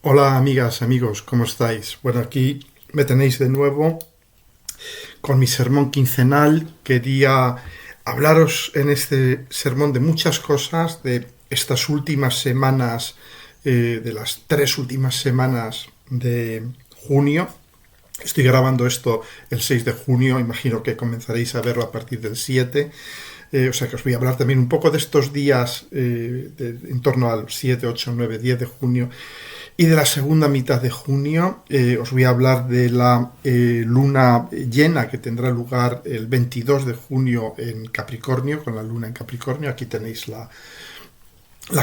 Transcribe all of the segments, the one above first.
Hola amigas, amigos, ¿cómo estáis? Bueno, aquí me tenéis de nuevo con mi sermón quincenal. Quería hablaros en este sermón de muchas cosas, de estas últimas semanas, de las 3 últimas semanas de junio. Estoy grabando esto el 6 de junio, imagino que comenzaréis a verlo a partir del 7. O sea que os voy a hablar también un poco de estos días en torno al 7, 8, 9, 10 de junio. Y de la segunda mitad de junio os voy a hablar de la luna llena que tendrá lugar el 22 de junio en Capricornio, con la luna en Capricornio. Aquí tenéis la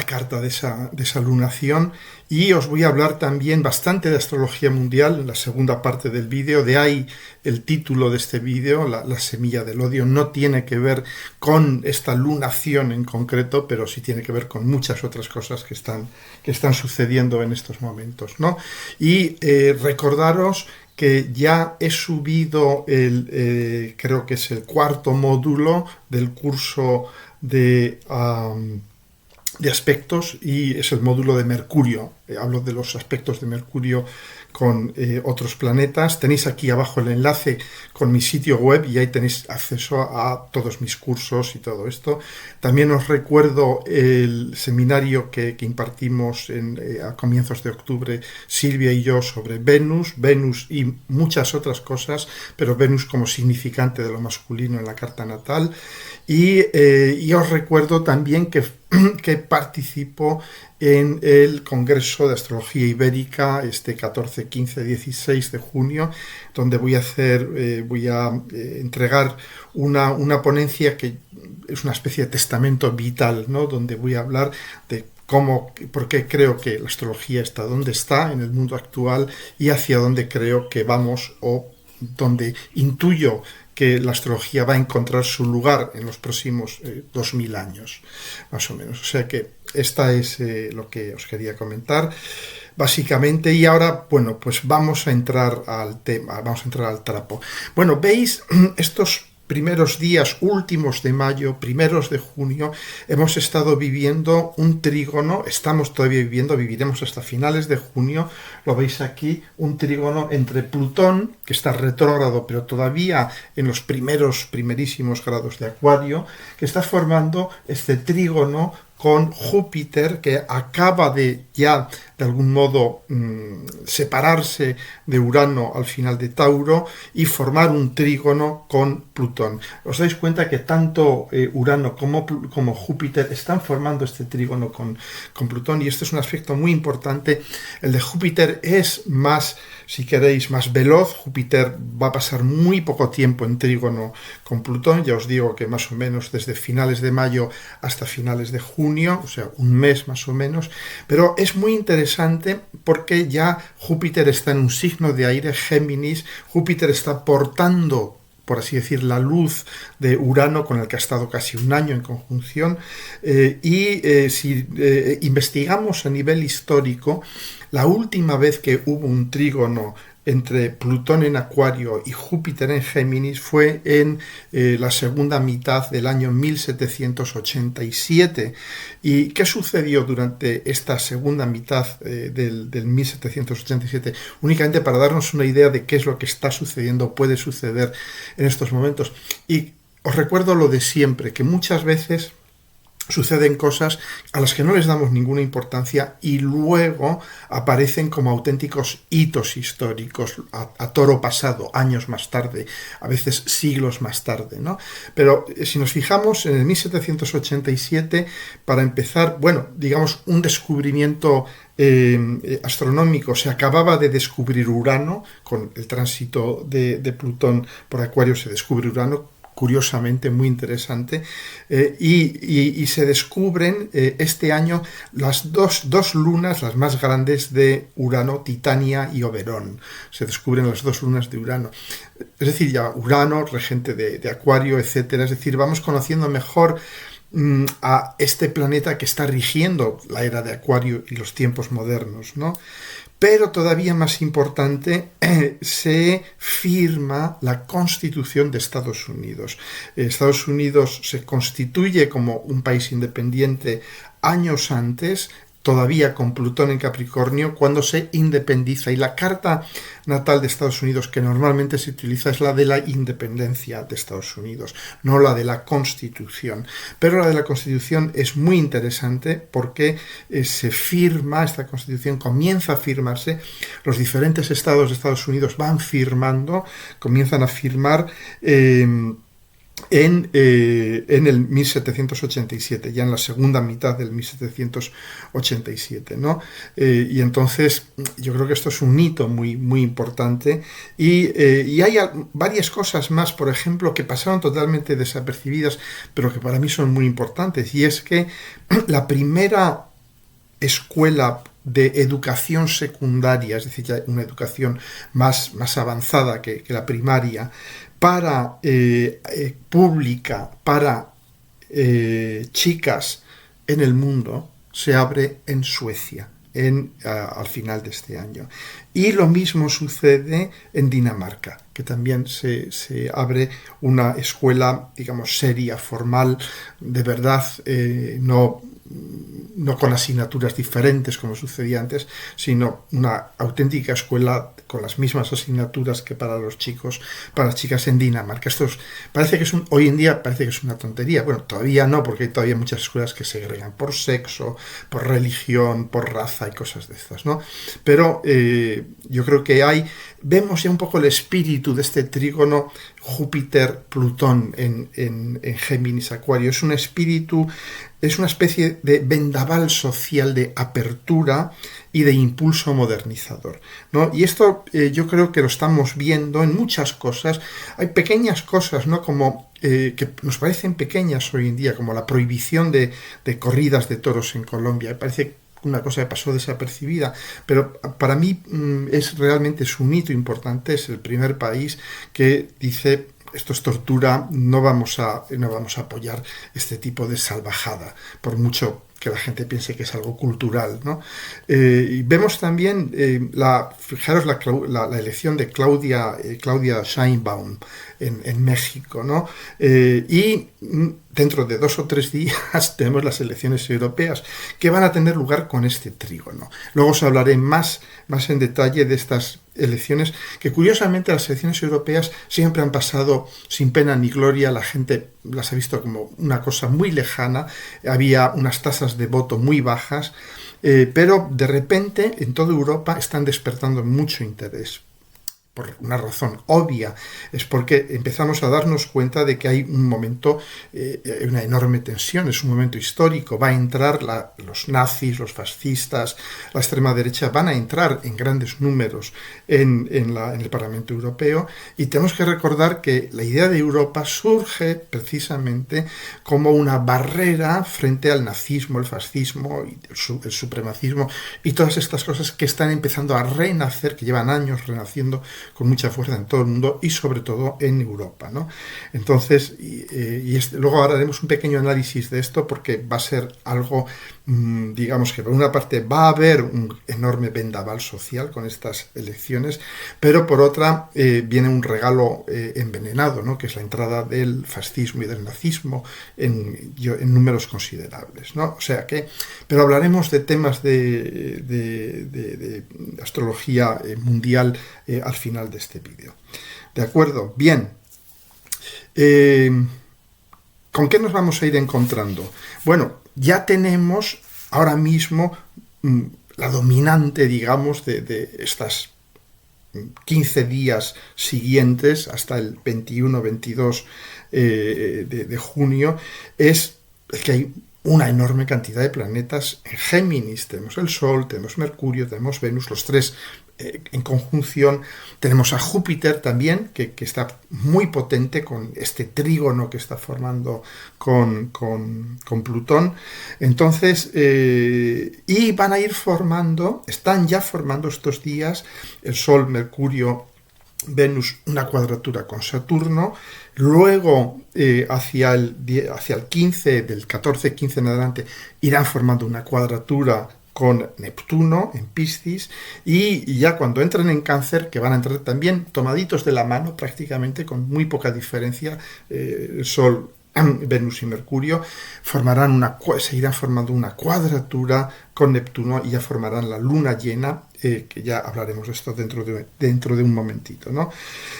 carta de esa lunación. Y os voy a hablar también bastante de astrología mundial en la segunda parte del vídeo. De ahí el título de este vídeo, la semilla del odio. No tiene que ver con esta lunación en concreto, pero sí tiene que ver con muchas otras cosas que están sucediendo en estos momentos, ¿no? Y recordaros que ya he subido creo que es el cuarto módulo del curso de aspectos, y es el módulo de Mercurio. Hablo de los aspectos de Mercurio con otros planetas. Tenéis aquí abajo el enlace con mi sitio web y ahí tenéis acceso a todos mis cursos y todo esto. También os recuerdo el seminario que impartimos a comienzos de octubre, Silvia y yo, sobre Venus y muchas otras cosas, pero Venus como significante de lo masculino en la carta natal. Y os recuerdo también que participo en el Congreso de Astrología Ibérica este 14, 15, 16 de junio, donde voy a entregar una ponencia que es una especie de testamento vital, ¿no? Donde voy a hablar de por qué creo que la astrología está donde está en el mundo actual y hacia dónde creo que vamos, o donde intuyo que la astrología va a encontrar su lugar en los próximos 2000 años, más o menos. O sea que esta es lo que os quería comentar, básicamente. Y ahora, bueno, pues vamos a entrar al tema, vamos a entrar al trapo. Bueno, veis, estos primeros días últimos de mayo, primeros de junio, hemos estado viviendo un trígono, estamos todavía viviremos hasta finales de junio, lo veis aquí, un trígono entre Plutón, que está retrógrado, pero todavía en los primerísimos grados de Acuario, que está formando este trígono con Júpiter, que acaba de ya de algún modo separarse de Urano al final de Tauro y formar un trígono con Plutón. Os dais cuenta que tanto Urano como Júpiter están formando este trígono con Plutón, y este es un aspecto muy importante. El de Júpiter es más, si queréis, más veloz. Júpiter va a pasar muy poco tiempo en trígono con Plutón, ya os digo que más o menos desde finales de mayo hasta finales de junio, o sea, un mes más o menos, pero es muy interesante porque ya Júpiter está en un signo de aire, Géminis. Júpiter está portando, por así decir, la luz de Urano, con el que ha estado casi un año en conjunción, si investigamos a nivel histórico, la última vez que hubo un trígono entre Plutón en Acuario y Júpiter en Géminis fue en la segunda mitad del año 1787. ¿Y qué sucedió durante esta segunda mitad del 1787? Únicamente para darnos una idea de qué es lo que está sucediendo, puede suceder en estos momentos. Y os recuerdo lo de siempre, que muchas veces suceden cosas a las que no les damos ninguna importancia y luego aparecen como auténticos hitos históricos a toro pasado, años más tarde, a veces siglos más tarde, ¿no? Pero si nos fijamos en el 1787, para empezar, bueno, digamos, un descubrimiento astronómico. Se acababa de descubrir Urano, con el tránsito de Plutón por Acuario se descubre Urano, curiosamente, muy interesante, y se descubren este año las dos lunas, las más grandes de Urano, Titania y Oberón. Se descubren las dos lunas de Urano. Es decir, ya Urano, regente de Acuario, etcétera. Es decir, vamos conociendo mejor a este planeta que está rigiendo la era de Acuario y los tiempos modernos, ¿no? Pero todavía más importante, se firma la Constitución de Estados Unidos. Estados Unidos se constituye como un país independiente años antes. todavía con Plutón en Capricornio cuando se independiza. Y la carta natal de Estados Unidos que normalmente se utiliza es la de la independencia de Estados Unidos, no la de la Constitución. Pero la de la Constitución es muy interesante porque se firma, esta Constitución comienza a firmarse, los diferentes estados de Estados Unidos van firmando, comienzan a firmar en el 1787, ya en la segunda mitad del 1787, ¿no? Y entonces yo creo que esto es un hito muy, muy importante y hay varias cosas más, por ejemplo, que pasaron totalmente desapercibidas, pero que para mí son muy importantes, y es que la primera escuela de educación secundaria, es decir, ya una educación más avanzada que la primaria, para pública, para chicas en el mundo, se abre en Suecia al final de este año. Y lo mismo sucede en Dinamarca, que también se abre una escuela, digamos, seria, formal, de verdad, no con asignaturas diferentes como sucedía antes, sino una auténtica escuela con las mismas asignaturas que para los chicos, para las chicas en Dinamarca. Parece que hoy en día parece que es una tontería. Bueno, todavía no, porque hay todavía muchas escuelas que segregan por sexo, por religión, por raza y cosas de estas, ¿no? Pero yo creo que vemos ya un poco el espíritu de este trígono Júpiter-Plutón en Géminis Acuario. Es un espíritu, es una especie de vendaval social de apertura y de impulso modernizador, ¿no? Y esto yo creo que lo estamos viendo en muchas cosas. Hay pequeñas cosas, ¿no? Como que nos parecen pequeñas hoy en día, como la prohibición de corridas de toros en Colombia. Me parece una cosa que pasó desapercibida, pero para mí realmente es un hito importante. Es el primer país que dice: esto es tortura, no vamos a apoyar este tipo de salvajada, por mucho que la gente piense que es algo cultural, ¿no? Y vemos también, fijaros la elección de Claudia Sheinbaum en México, ¿no? Y dentro de 2 o 3 días tenemos las elecciones europeas que van a tener lugar con este trígono. Luego os hablaré más en detalle de estas elecciones, que curiosamente las elecciones europeas siempre han pasado sin pena ni gloria. La gente las ha visto como una cosa muy lejana, había unas tasas de voto muy bajas, pero de repente en toda Europa están despertando mucho interés. Por una razón obvia, es porque empezamos a darnos cuenta de que hay un momento, una enorme tensión, es un momento histórico. Va a entrar los nazis, los fascistas, la extrema derecha, van a entrar en grandes números en el Parlamento Europeo, y tenemos que recordar que la idea de Europa surge precisamente como una barrera frente al nazismo, el fascismo, el supremacismo y todas estas cosas que están empezando a renacer, que llevan años renaciendo con mucha fuerza en todo el mundo y sobre todo en Europa, ¿no? Entonces, luego ahora haremos un pequeño análisis de esto, porque va a ser algo, digamos que por una parte va a haber un enorme vendaval social con estas elecciones, pero por otra viene un regalo envenenado, ¿no? Que es la entrada del fascismo y del nazismo en números considerables, ¿no? O sea que, pero hablaremos de temas de astrología mundial al final de este vídeo. ¿De acuerdo? Bien. ¿Con qué nos vamos a ir encontrando? Bueno, ya tenemos ahora mismo la dominante, digamos, de estas 15 días siguientes hasta el 21-22 de junio, es que hay una enorme cantidad de planetas en Géminis. Tenemos el Sol, tenemos Mercurio, tenemos Venus, los tres en conjunción. Tenemos a Júpiter también, que está muy potente con este trígono que está formando con Plutón. Entonces, y van a ir están ya formando estos días el Sol, Mercurio, Venus, una cuadratura con Saturno. Luego, hacia el 15, del 14-15 en adelante, irán formando una cuadratura con Neptuno en Piscis, y ya cuando entren en Cáncer, que van a entrar también tomaditos de la mano prácticamente, con muy poca diferencia, el Sol Venus y Mercurio, seguirán formando una cuadratura con Neptuno y ya formarán la luna llena, que ya hablaremos de esto dentro de un momentito, ¿no?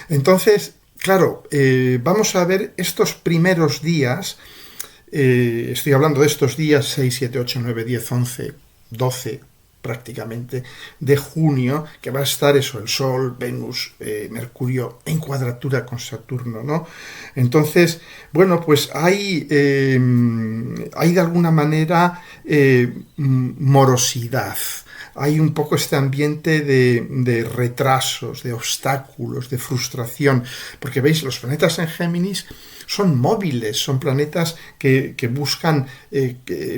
Entonces, claro, vamos a ver estos primeros días, estoy hablando de estos días 6, 7, 8, 9, 10, 11, 12 prácticamente de junio, que va a estar eso, el Sol, Venus, Mercurio en cuadratura con Saturno, ¿no? Entonces, bueno, pues hay de alguna manera morosidad. Hay un poco este ambiente de retrasos, de obstáculos, de frustración, porque veis, los planetas en Géminis son móviles, son planetas que buscan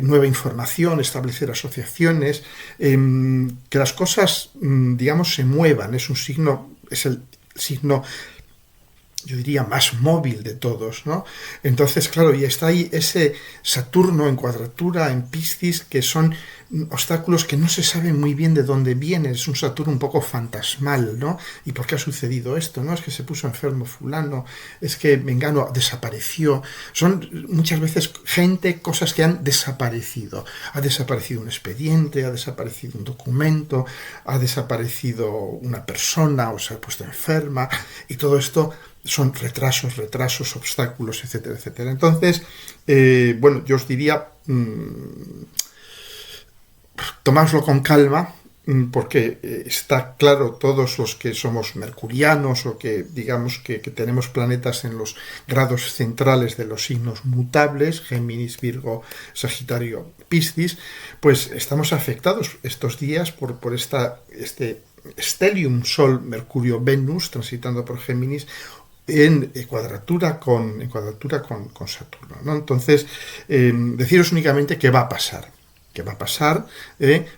nueva información, establecer asociaciones, que las cosas, digamos, se muevan. Es el signo, yo diría, más móvil de todos, ¿no? Entonces, claro, y está ahí ese Saturno en cuadratura, en Piscis, que son obstáculos que no se sabe muy bien de dónde vienen. Es un Saturno un poco fantasmal, ¿no? ¿Y por qué ha sucedido esto? No es que se puso enfermo fulano, es que Mengano desapareció. Son muchas veces cosas que han desaparecido. Ha desaparecido un expediente, ha desaparecido un documento, ha desaparecido una persona o se ha puesto enferma, y todo esto son retrasos, obstáculos, etcétera, etcétera. Entonces, bueno, yo os diría, tomadlo con calma, porque está claro, todos los que somos mercurianos o que digamos que tenemos planetas en los grados centrales de los signos mutables, Géminis, Virgo, Sagitario, Piscis, pues estamos afectados estos días por este stellium Sol, Mercurio, Venus, transitando por Géminis, en cuadratura con Saturno, ¿no? Entonces, deciros únicamente qué va a pasar.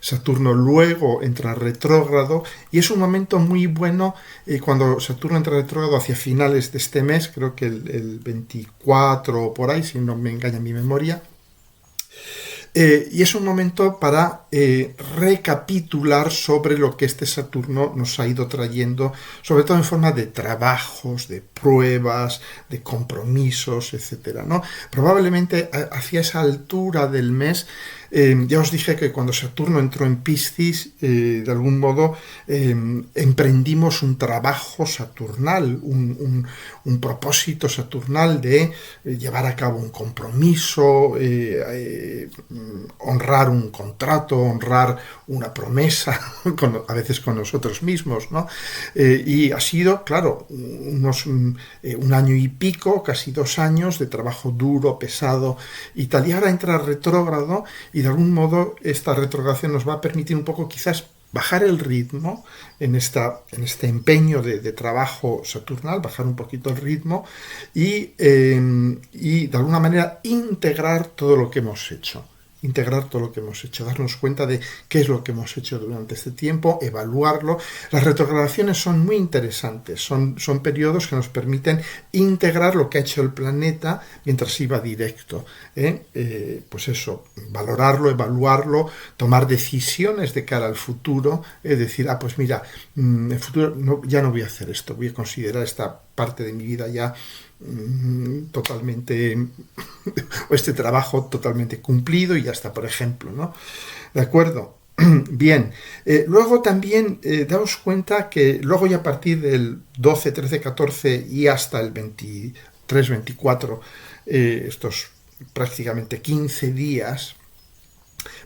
Saturno luego entra retrógrado, y es un momento muy bueno cuando Saturno entra retrógrado hacia finales de este mes, creo que el 24 o por ahí, si no me engaña mi memoria. Y es un momento para recapitular sobre lo que este Saturno nos ha ido trayendo, sobre todo en forma de trabajos, de pruebas, de compromisos, etcétera, ¿no? Probablemente hacia esa altura del mes, ya os dije que cuando Saturno entró en Piscis, de algún modo emprendimos un trabajo saturnal, un propósito saturnal de llevar a cabo un compromiso, honrar un contrato, honrar una promesa, a veces con nosotros mismos, ¿no? Y ha sido, claro, un año y pico, casi 2 años de trabajo duro, pesado y tal. Y ahora entra retrógrado, y de algún modo esta retrogradación nos va a permitir un poco quizás bajar el ritmo en este empeño de trabajo saturnal, bajar un poquito el ritmo y de alguna manera integrar todo lo que hemos hecho, darnos cuenta de qué es lo que hemos hecho durante este tiempo, evaluarlo. Las retrogradaciones son muy interesantes, son periodos que nos permiten integrar lo que ha hecho el planeta mientras iba directo. Pues eso, valorarlo, evaluarlo, tomar decisiones de cara al futuro, decir, pues mira, en el futuro ya no voy a hacer esto, voy a considerar esta parte de mi vida ya totalmente, o este trabajo totalmente cumplido y ya está, por ejemplo, ¿no? ¿De acuerdo? Bien, luego también daos cuenta que luego ya a partir del 12, 13, 14 y hasta el 23, 24, estos prácticamente 15 días,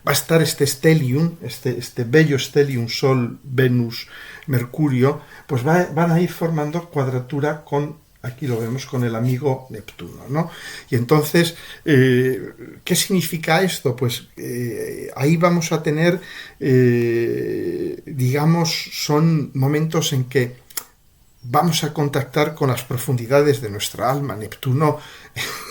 va a estar este stellium, este bello stellium Sol, Venus, Mercurio, pues van a ir formando cuadratura con, aquí lo vemos, con el amigo Neptuno, ¿no? Y entonces, ¿qué significa esto? Pues ahí vamos a tener, digamos, son momentos en que vamos a contactar con las profundidades de nuestra alma. Neptuno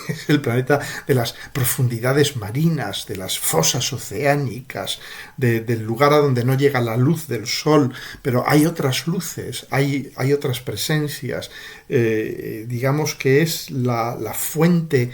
es el planeta de las profundidades marinas, de las fosas oceánicas, del lugar a donde no llega la luz del sol, pero hay otras luces, hay otras presencias. Digamos que es la fuente.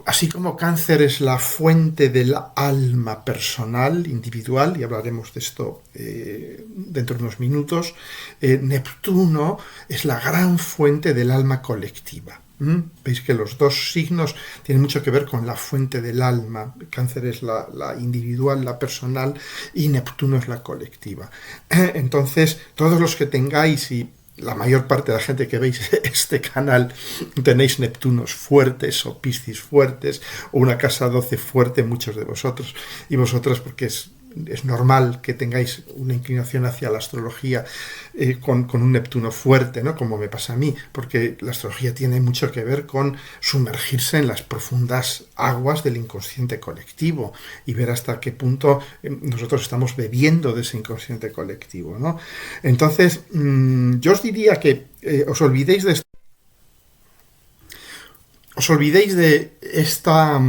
Así como Cáncer es la fuente del alma personal, individual, y hablaremos de esto dentro de unos minutos, Neptuno es la gran fuente del alma colectiva. Veis que los dos signos tienen mucho que ver con la fuente del alma. Cáncer es la individual, la personal, y Neptuno es la colectiva. Entonces, todos los que tengáis, y la mayor parte de la gente que veis este canal, tenéis Neptunos fuertes o Piscis fuertes, o una casa 12 fuerte, muchos de vosotros y vosotras, porque es normal que tengáis una inclinación hacia la astrología con un Neptuno fuerte, ¿no? Como me pasa a mí, porque la astrología tiene mucho que ver con sumergirse en las profundas aguas del inconsciente colectivo y ver hasta qué punto nosotros estamos bebiendo de ese inconsciente colectivo, ¿no? Entonces, yo os diría que os olvidéis de esta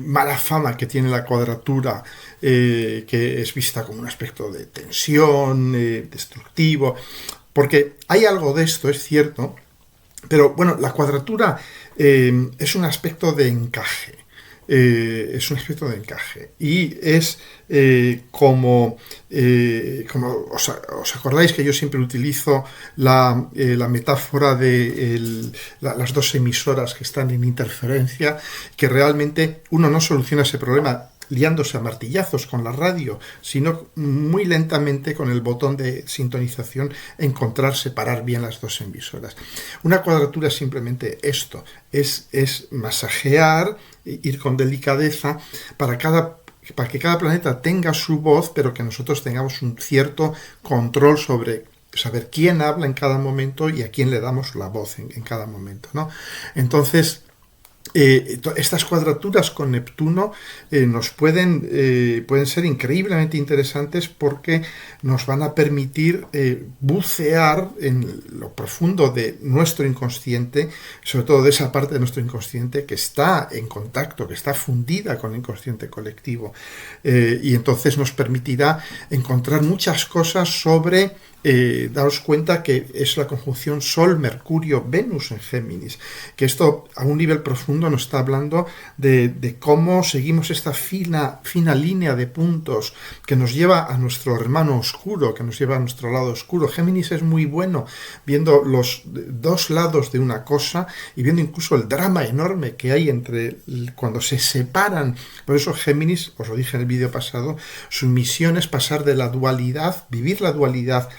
mala fama que tiene la cuadratura, que es vista como un aspecto de tensión, destructivo, porque hay algo de esto, es cierto, pero bueno, la cuadratura es un aspecto de encaje. Es un aspecto de encaje y es como os acordáis que yo siempre utilizo la metáfora de las dos emisoras que están en interferencia, que realmente uno no soluciona ese problema liándose a martillazos con la radio, sino muy lentamente con el botón de sintonización encontrar, separar bien las dos emisoras. Una cuadratura es simplemente esto, es masajear, ir con delicadeza para que cada planeta tenga su voz, pero que nosotros tengamos un cierto control sobre saber quién habla en cada momento y a quién le damos la voz en cada momento, ¿no? Entonces, estas cuadraturas con Neptuno pueden ser increíblemente interesantes porque nos van a permitir bucear en lo profundo de nuestro inconsciente, sobre todo de esa parte de nuestro inconsciente que está en contacto, que está fundida con el inconsciente colectivo. Y entonces nos permitirá encontrar muchas cosas sobre daros cuenta que es la conjunción Sol-Mercurio-Venus en Géminis, que esto a un nivel profundo nos está hablando de cómo seguimos esta fina línea de puntos que nos lleva a nuestro hermano oscuro, que nos lleva a nuestro lado oscuro. Géminis es muy bueno viendo los dos lados de una cosa y viendo incluso el drama enorme que hay entre cuando se separan. Por eso Géminis, os lo dije en el vídeo pasado, su misión es pasar de la dualidad, vivir la dualidad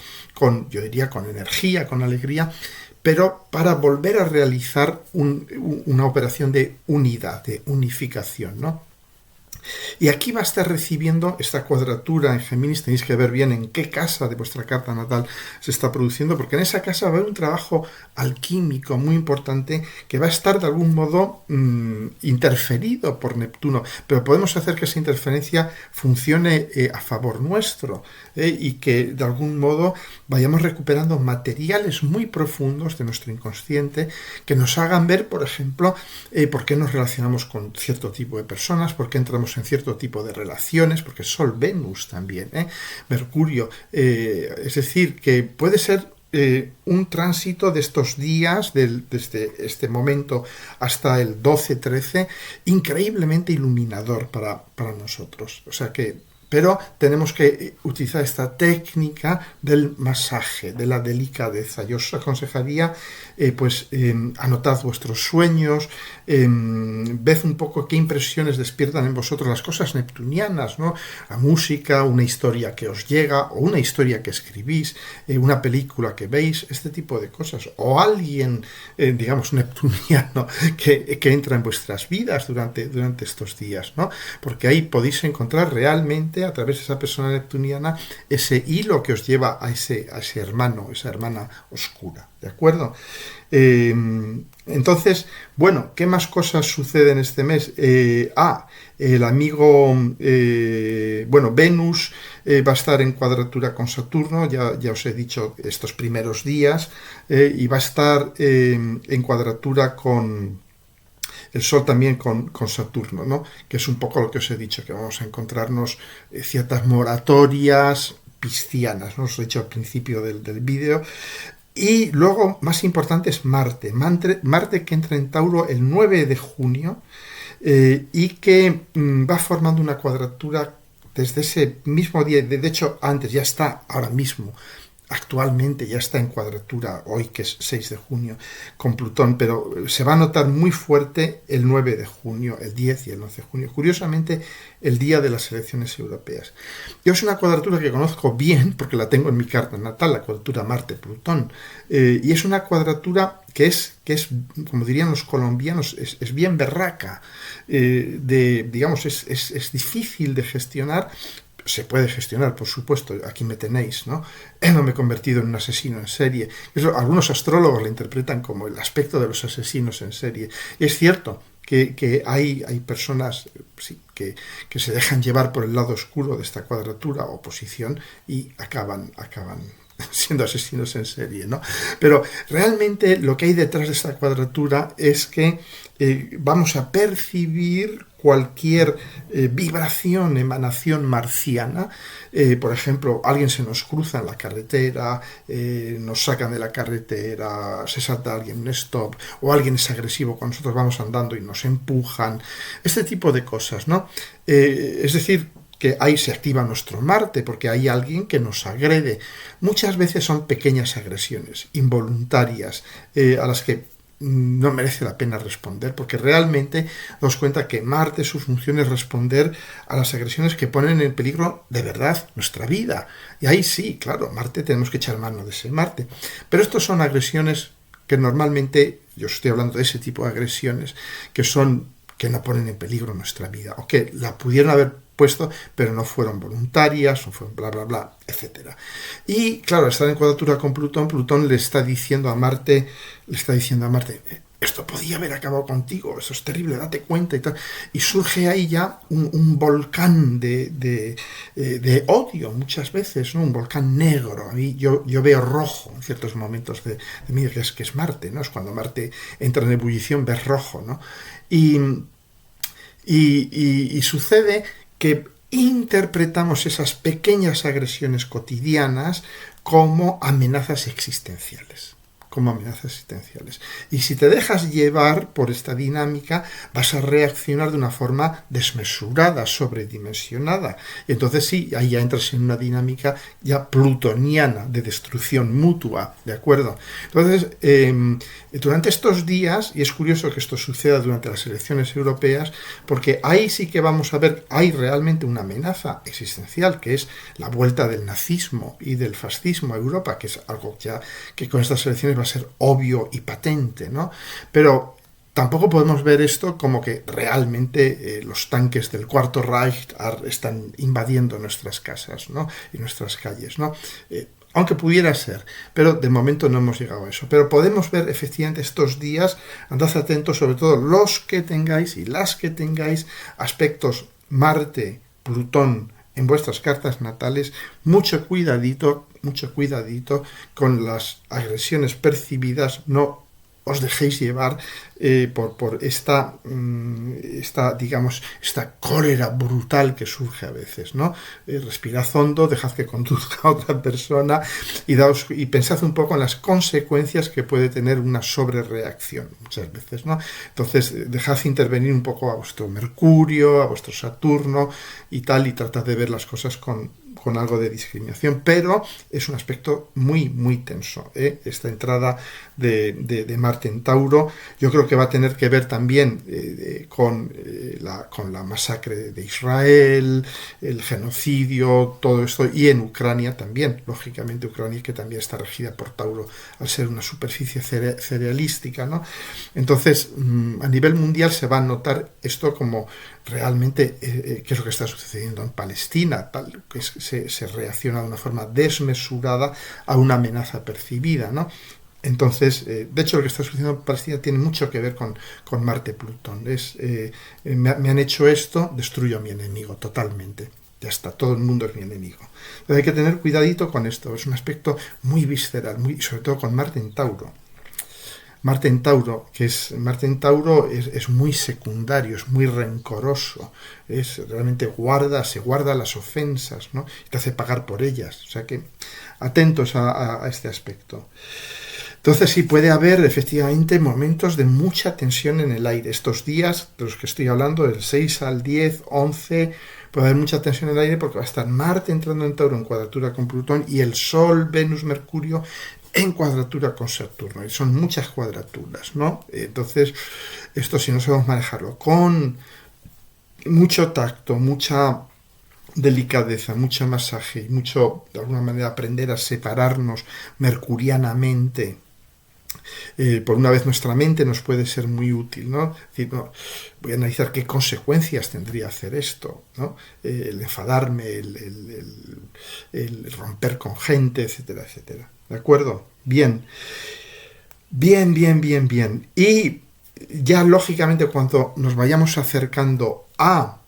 yo diría con energía, con alegría, pero para volver a realizar una operación de unidad, de unificación, ¿no? Y aquí va a estar recibiendo esta cuadratura en Géminis. Tenéis que ver bien en qué casa de vuestra carta natal se está produciendo, porque en esa casa va a haber un trabajo alquímico muy importante que va a estar de algún modo interferido por Neptuno, pero podemos hacer que esa interferencia funcione a favor nuestro, y que de algún modo vayamos recuperando materiales muy profundos de nuestro inconsciente que nos hagan ver, por ejemplo, por qué nos relacionamos con cierto tipo de personas, por qué entramos en cierto tipo de relaciones, porque Sol-Venus también, Mercurio, es decir, que puede ser un tránsito de estos días, desde este momento hasta el 12-13, increíblemente iluminador para nosotros. O sea que, pero tenemos que utilizar esta técnica del masaje, de la delicadeza. Yo os aconsejaría, anotad vuestros sueños, ved un poco qué impresiones despiertan en vosotros las cosas neptunianas, ¿no? La música, una historia que os llega, o una historia que escribís, una película que veis, este tipo de cosas. O alguien, digamos, neptuniano que entra en vuestras vidas durante estos días, ¿no? Porque ahí podéis encontrar realmente, a través de esa persona neptuniana, ese hilo que os lleva a ese hermano, esa hermana oscura, ¿de acuerdo? Entonces, bueno, ¿qué más cosas suceden este mes? El amigo, Venus va a estar en cuadratura con Saturno, ya os he dicho estos primeros días, y va a estar en cuadratura con el Sol también con Saturno, ¿no? Que es un poco lo que os he dicho, que vamos a encontrarnos ciertas moratorias piscianas, ¿no? Os he dicho al principio del vídeo. Y luego, más importante, es Marte. Marte que entra en Tauro el 9 de junio y que va formando una cuadratura desde ese mismo día. De hecho, antes ya está ahora mismo actualmente ya está en cuadratura, hoy que es 6 de junio, con Plutón, pero se va a notar muy fuerte el 9 de junio, el 10 y el 11 de junio. Curiosamente, el día de las elecciones europeas. Yo es una cuadratura que conozco bien, porque la tengo en mi carta natal, la cuadratura Marte-Plutón, y es una cuadratura que es, como dirían los colombianos, es bien berraca, digamos, es difícil de gestionar. Se puede gestionar, por supuesto, aquí me tenéis, ¿no? No me he convertido en un asesino en serie. Eso, algunos astrólogos lo interpretan como el aspecto de los asesinos en serie. Y es cierto que hay personas sí, que se dejan llevar por el lado oscuro de esta cuadratura o posición y acaban siendo asesinos en serie, ¿no? Pero realmente lo que hay detrás de esta cuadratura es que vamos a percibir cualquier vibración, emanación marciana. Por ejemplo, alguien se nos cruza en la carretera, nos sacan de la carretera, se salta alguien en un stop, o alguien es agresivo cuando nosotros vamos andando y nos empujan. Este tipo de cosas, ¿no? Es decir, que ahí se activa nuestro Marte porque hay alguien que nos agrede. Muchas veces son pequeñas agresiones, involuntarias, a las que no merece la pena responder, porque realmente nos cuenta que Marte, su función es responder a las agresiones que ponen en peligro de verdad nuestra vida. Y ahí sí, claro, Marte, tenemos que echar mano de ese Marte. Pero estos son agresiones que normalmente, yo estoy hablando de ese tipo de agresiones, que no ponen en peligro nuestra vida, o que la pudieron haber puesto, pero no fueron voluntarias, o fueron bla, bla, bla, etc. Y claro, estar en cuadratura con Plutón, Plutón le está diciendo a Marte, esto podía haber acabado contigo, eso es terrible, date cuenta y tal. Y surge ahí ya un volcán de odio muchas veces, ¿no? Un volcán negro. A mí yo veo rojo en ciertos momentos de mí, que es Marte, ¿no? Es cuando Marte entra en ebullición, ves rojo, ¿no? Y sucede que interpretamos esas pequeñas agresiones cotidianas como amenazas existenciales. Y si te dejas llevar por esta dinámica, vas a reaccionar de una forma desmesurada, sobredimensionada. Y entonces sí, ahí ya entras en una dinámica ya plutoniana, de destrucción mutua, ¿de acuerdo? Entonces, durante estos días, y es curioso que esto suceda durante las elecciones europeas, porque ahí sí que vamos a ver, hay realmente una amenaza existencial, que es la vuelta del nazismo y del fascismo a Europa, que es algo ya que con estas elecciones va a ser obvio y patente, ¿no? Pero tampoco podemos ver esto como que realmente los tanques del Cuarto Reich están invadiendo nuestras casas, ¿no? Y nuestras calles, ¿no? Aunque pudiera ser, pero de momento no hemos llegado a eso. Pero podemos ver efectivamente estos días, andad atentos, sobre todo los que tengáis y las que tengáis aspectos Marte, Plutón en vuestras cartas natales, mucho cuidadito con las agresiones percibidas, no os dejéis llevar por esta cólera brutal que surge a veces, ¿no? Respirad hondo, dejad que conduzca a otra persona y pensad un poco en las consecuencias que puede tener una sobrereacción muchas veces, ¿no? Entonces, dejad intervenir un poco a vuestro Mercurio, a vuestro Saturno y tal, y tratad de ver las cosas con algo de discriminación, pero es un aspecto muy, muy tenso, ¿eh? Esta entrada de Marte en Tauro, yo creo que va a tener que ver también con la masacre de Israel, el genocidio, todo esto, y en Ucrania también, lógicamente Ucrania, que también está regida por Tauro al ser una superficie cerealística, ¿no? Entonces, a nivel mundial se va a notar esto como realmente qué es lo que está sucediendo en Palestina, tal que se reacciona de una forma desmesurada a una amenaza percibida, ¿no? Entonces, de hecho, lo que está sucediendo en Palestina tiene mucho que ver con Marte-Plutón. Me han hecho esto, destruyo a mi enemigo totalmente. Ya está, todo el mundo es mi enemigo. Entonces hay que tener cuidadito con esto. Es un aspecto muy visceral, sobre todo con Marte en Tauro. Marte en Tauro es muy secundario, es muy rencoroso, realmente se guarda las ofensas, ¿no? Y te hace pagar por ellas. O sea que atentos a este aspecto. Entonces sí puede haber efectivamente momentos de mucha tensión en el aire. Estos días de los que estoy hablando, del 6 al 10, 11, puede haber mucha tensión en el aire porque va a estar Marte entrando en Tauro en cuadratura con Plutón y el Sol, Venus, Mercurio en cuadratura con Saturno. Y son muchas cuadraturas, ¿no? Entonces, esto si no sabemos manejarlo con mucho tacto, mucha delicadeza, mucho masaje y mucho, de alguna manera, aprender a separarnos mercurianamente. Por una vez nuestra mente nos puede ser muy útil, ¿no? Es decir, no, voy a analizar qué consecuencias tendría hacer esto, ¿no? El enfadarme, el romper con gente, etcétera, etcétera. ¿De acuerdo? Bien. Bien, bien, bien, bien. Y ya lógicamente cuando nos vayamos acercando a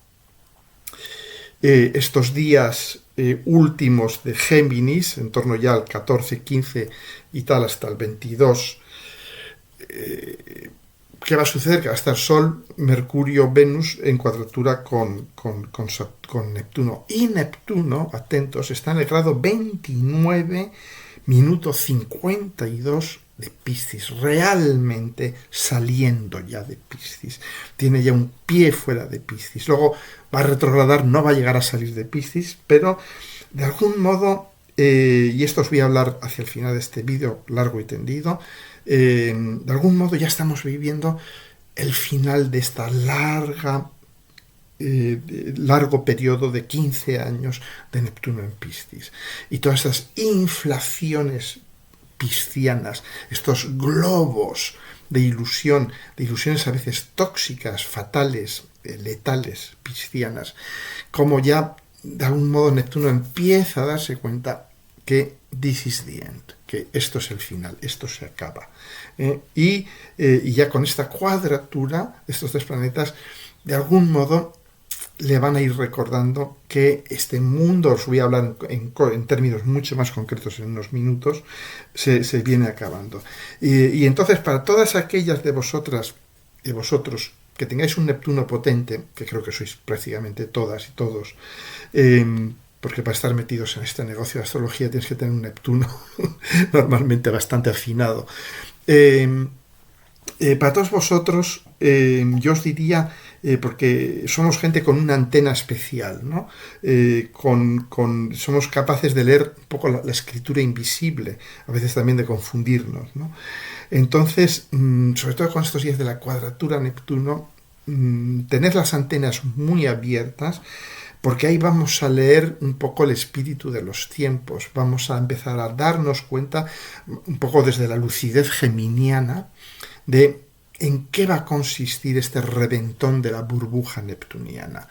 estos días últimos de Géminis, en torno ya al 14, 15 y tal, hasta el 22, ¿qué va a suceder? Que va a estar Sol, Mercurio, Venus en cuadratura con Neptuno. Y Neptuno, atentos, está en el grado 29, minuto 52 de Piscis, realmente saliendo ya de Piscis. Tiene ya un pie fuera de Piscis. Luego va a retrogradar, no va a llegar a salir de Piscis, pero de algún modo, y esto os voy a hablar hacia el final de este vídeo largo y tendido, de algún modo ya estamos viviendo el final de esta largo periodo de 15 años de Neptuno en Piscis. Y todas estas inflaciones piscianas, estos globos de ilusión, de ilusiones a veces tóxicas, fatales, letales, piscianas, como ya de algún modo Neptuno empieza a darse cuenta que this is the end, que esto es el final, esto se acaba. Y ya con esta cuadratura, estos tres planetas, de algún modo le van a ir recordando que este mundo, os voy a hablar en términos mucho más concretos en unos minutos, se viene acabando. Y entonces, para todas aquellas de vosotras y vosotros que tengáis un Neptuno potente, que creo que sois prácticamente todas y todos, porque para estar metidos en este negocio de astrología tienes que tener un Neptuno normalmente bastante afinado. Para todos vosotros, yo os diría, porque somos gente con una antena especial, ¿no? Somos capaces de leer un poco la escritura invisible, a veces también de confundirnos, ¿no? Entonces, sobre todo con estos días de la cuadratura Neptuno, tened las antenas muy abiertas, porque ahí vamos a leer un poco el espíritu de los tiempos, vamos a empezar a darnos cuenta, un poco desde la lucidez geminiana, de en qué va a consistir este reventón de la burbuja neptuniana,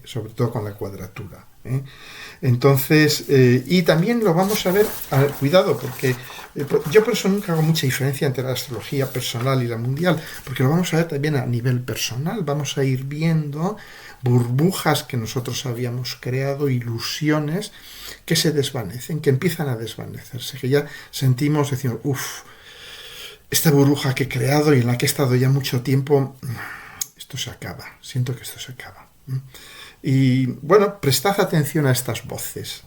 sobre todo con la cuadratura. Entonces, y también lo vamos a ver, cuidado, porque yo por eso nunca hago mucha diferencia entre la astrología personal y la mundial, porque lo vamos a ver también a nivel personal, vamos a ir viendo burbujas que nosotros habíamos creado, ilusiones que se desvanecen, que empiezan a desvanecerse, que ya sentimos, decimos, esta burbuja que he creado y en la que he estado ya mucho tiempo, esto se acaba, siento que esto se acaba. Y bueno, prestad atención a estas voces,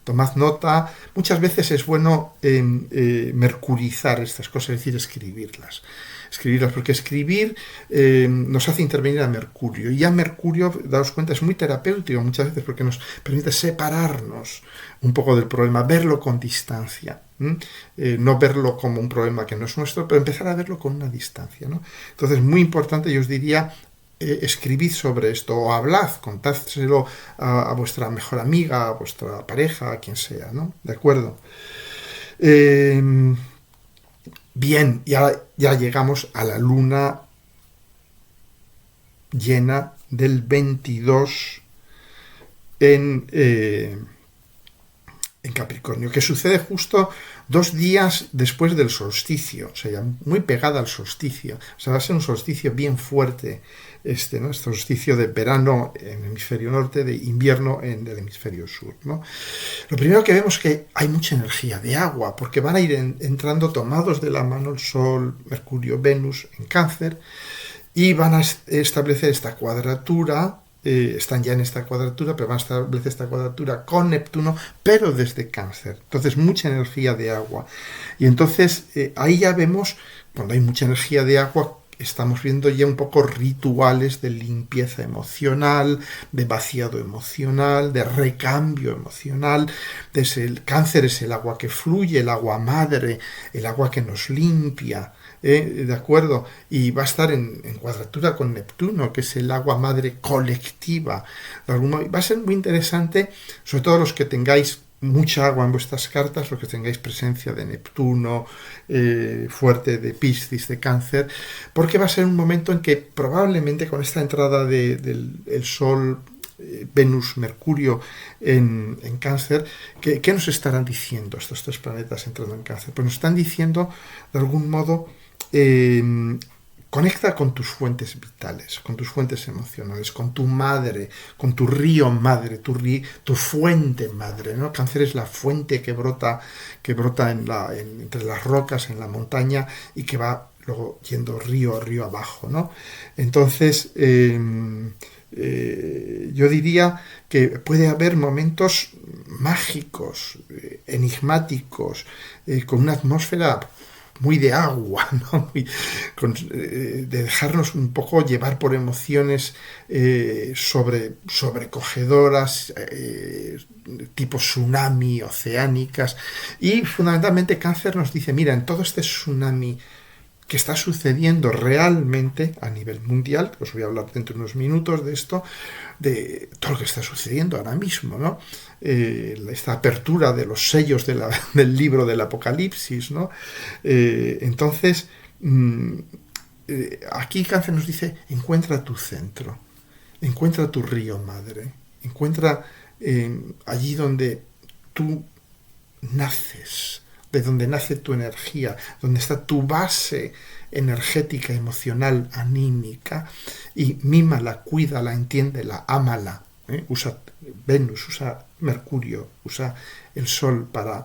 tomad nota. Muchas veces es bueno mercurizar estas cosas, es decir, escribirlas, porque escribir nos hace intervenir a Mercurio, y a Mercurio, daos cuenta, es muy terapéutico muchas veces porque nos permite separarnos un poco del problema, verlo con distancia, no verlo como un problema que no es nuestro, pero empezar a verlo con una distancia, ¿no? Entonces, muy importante, yo os diría, escribid sobre esto, o hablad, contádselo a vuestra mejor amiga, a vuestra pareja, a quien sea, ¿no? ¿De acuerdo? Bien, ya llegamos a la luna llena del 22 en Capricornio, que sucede justo 2 días después del solsticio, o sea, ya muy pegada al solsticio. O sea, va a ser un solsticio bien fuerte, ¿no? Este solsticio de verano en el hemisferio norte, de invierno en el hemisferio sur, ¿no? Lo primero que vemos es que hay mucha energía de agua, porque van a ir entrando tomados de la mano el Sol, Mercurio, Venus en Cáncer, y van a establecer esta cuadratura. Están ya en esta cuadratura, pero van a establecer esta cuadratura con Neptuno, pero desde Cáncer. Entonces, mucha energía de agua. Y entonces, ahí ya vemos, cuando hay mucha energía de agua, estamos viendo ya un poco rituales de limpieza emocional, de vaciado emocional, de recambio emocional. El cáncer es el agua que fluye, el agua madre, el agua que nos limpia. ¿De acuerdo? Y va a estar en cuadratura con Neptuno, que es el agua madre colectiva. Va a ser muy interesante, sobre todo los que tengáis mucha agua en vuestras cartas, los que tengáis presencia de Neptuno, fuerte de Piscis, de Cáncer, porque va a ser un momento en que probablemente con esta entrada del Sol, Venus, Mercurio en Cáncer, ¿qué nos estarán diciendo estos tres planetas entrando en Cáncer? Pues nos están diciendo, de algún modo, conecta con tus fuentes vitales, con tus fuentes emocionales, con tu madre, con tu río madre, tu fuente madre, ¿no? Cáncer es la fuente que brota entre las rocas, en la montaña, y que va luego yendo río a río abajo, ¿no? Entonces, yo diría que puede haber momentos mágicos, enigmáticos, con una atmósfera muy de agua, ¿no? De dejarnos un poco llevar por emociones sobrecogedoras, tipo tsunami, oceánicas. Y fundamentalmente Cáncer nos dice, mira, en todo este tsunami que está sucediendo realmente a nivel mundial, os voy a hablar dentro de unos minutos de esto, de todo lo que está sucediendo ahora mismo, ¿no? Esta apertura de los sellos del libro del Apocalipsis, ¿no? Entonces, aquí Cáncer nos dice, encuentra tu centro, encuentra tu río madre, encuentra allí donde tú naces, de donde nace tu energía, donde está tu base energética, emocional, anímica, y mímala, cuídala, entiéndela, ámala. Usa Venus, usa Mercurio, usa el Sol para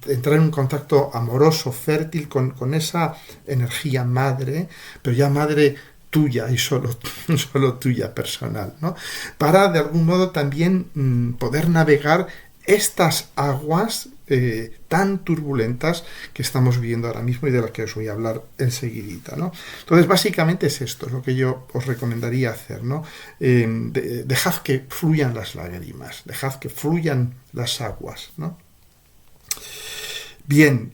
entrar en un contacto amoroso, fértil con esa energía madre, pero ya madre tuya y solo tuya personal, ¿no? Para de algún modo también poder navegar estas aguas tan turbulentas que estamos viviendo ahora mismo y de las que os voy a hablar enseguidita, ¿no? Entonces, básicamente es esto, es lo que yo os recomendaría hacer, ¿no? Dejad que fluyan las lágrimas, dejad que fluyan las aguas, ¿no? Bien,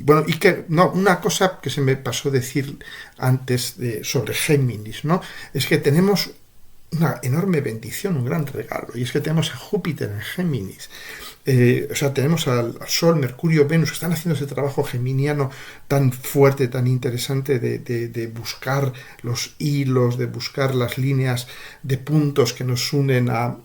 bueno, y que no, una cosa que se me pasó decir antes sobre Géminis, ¿no? Es que tenemos una enorme bendición, un gran regalo, y es que tenemos a Júpiter en Géminis. O sea, tenemos al Sol, Mercurio, Venus, que están haciendo ese trabajo geminiano tan fuerte, tan interesante de buscar los hilos, de buscar las líneas de puntos que nos unen a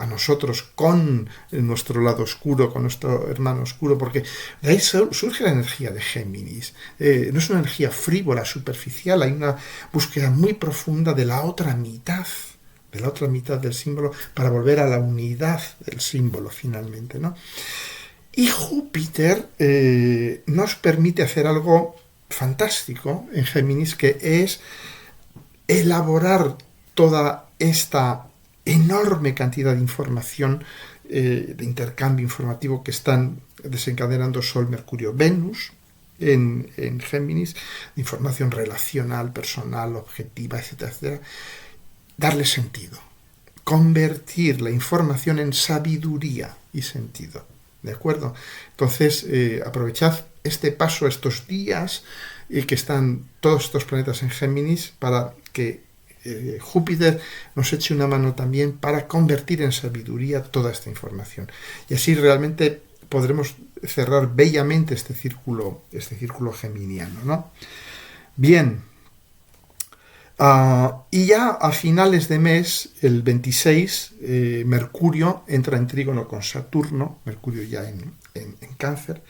nosotros con nuestro lado oscuro, con nuestro hermano oscuro, porque de ahí surge la energía de Géminis. No es una energía frívola, superficial, hay una búsqueda muy profunda de la otra mitad del símbolo, para volver a la unidad del símbolo finalmente, ¿no? Y Júpiter nos permite hacer algo fantástico en Géminis, que es elaborar toda esta enorme cantidad de información, de intercambio informativo que están desencadenando Sol, Mercurio, Venus en Géminis, de información relacional, personal, objetiva, etcétera, etcétera. Darle sentido, convertir la información en sabiduría y sentido, ¿de acuerdo? Entonces, aprovechad este paso, estos días, que están todos estos planetas en Géminis, para que Júpiter nos eche una mano también para convertir en sabiduría toda esta información. Y así realmente podremos cerrar bellamente este círculo geminiano, ¿no? Bien. Y ya a finales de mes, el 26, Mercurio entra en trígono con Saturno, Mercurio ya en Cáncer,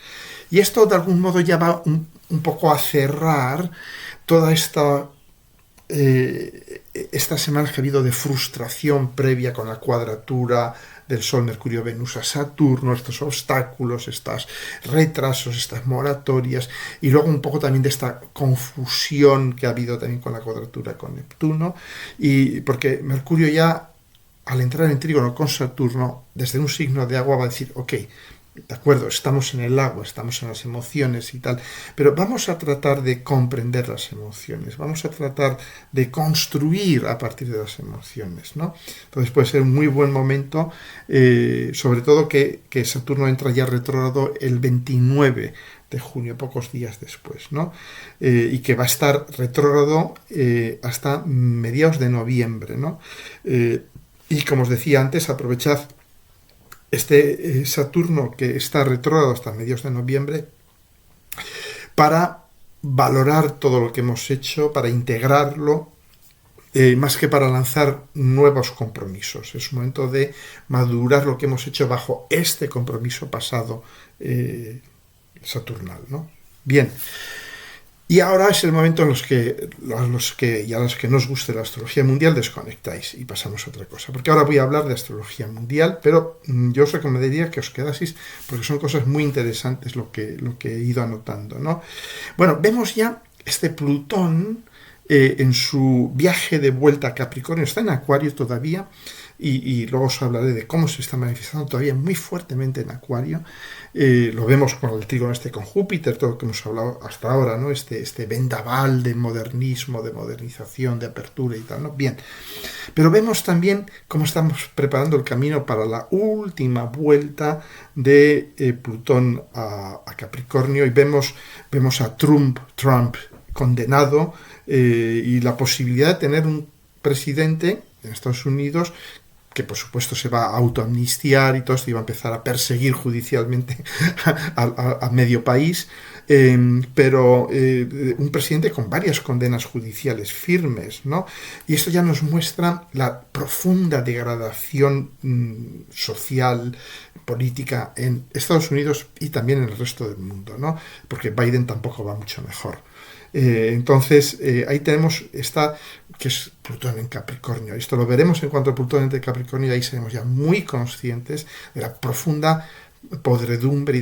y esto de algún modo ya va un poco a cerrar toda esta semana que ha habido de frustración previa con la cuadratura del Sol, Mercurio, Venus a Saturno, estos obstáculos, estos retrasos, estas moratorias, y luego un poco también de esta confusión que ha habido también con la cuadratura con Neptuno, y porque Mercurio ya, al entrar en trígono con Saturno, desde un signo de agua va a decir, ok, De acuerdo, estamos en el agua, estamos en las emociones y tal, pero vamos a tratar de comprender las emociones, vamos a tratar de construir a partir de las emociones, ¿no? Entonces puede ser un muy buen momento, sobre todo que Saturno entra ya retrógrado el 29 de junio, pocos días después, ¿no? Y que va a estar retrógrado hasta mediados de noviembre, ¿no? Y como os decía antes, aprovechad este Saturno que está retrógrado hasta mediados de noviembre para valorar todo lo que hemos hecho, para integrarlo, más que para lanzar nuevos compromisos. Es un momento de madurar lo que hemos hecho bajo este compromiso pasado saturnal, ¿no? Bien. Y ahora es el momento en los que y a los que no os guste la astrología mundial desconectáis y pasamos a otra cosa. Porque ahora voy a hablar de astrología mundial, pero yo os recomendaría que os quedaseis porque son cosas muy interesantes lo que he ido anotando, ¿no? Bueno, vemos ya este Plutón en su viaje de vuelta a Capricornio, está en Acuario todavía, y luego os hablaré de cómo se está manifestando todavía muy fuertemente en Acuario. Lo vemos con el trígono con Júpiter, todo lo que hemos hablado hasta ahora, ¿no? Este vendaval de modernismo, de modernización, de apertura y tal, ¿no? Bien, pero vemos también cómo estamos preparando el camino para la última vuelta de Plutón a Capricornio, y vemos a Trump condenado, y la posibilidad de tener un presidente en Estados Unidos que por supuesto se va a autoamnistiar y todo esto, y va a empezar a perseguir judicialmente a medio país, pero un presidente con varias condenas judiciales firmes, ¿no? Y esto ya nos muestra la profunda degradación social, política en Estados Unidos y también en el resto del mundo, ¿no? Porque Biden tampoco va mucho mejor. Entonces, ahí tenemos esta, que es Plutón en Capricornio. Esto lo veremos en cuanto a Plutón en Capricornio, y ahí seremos ya muy conscientes de la profunda podredumbre y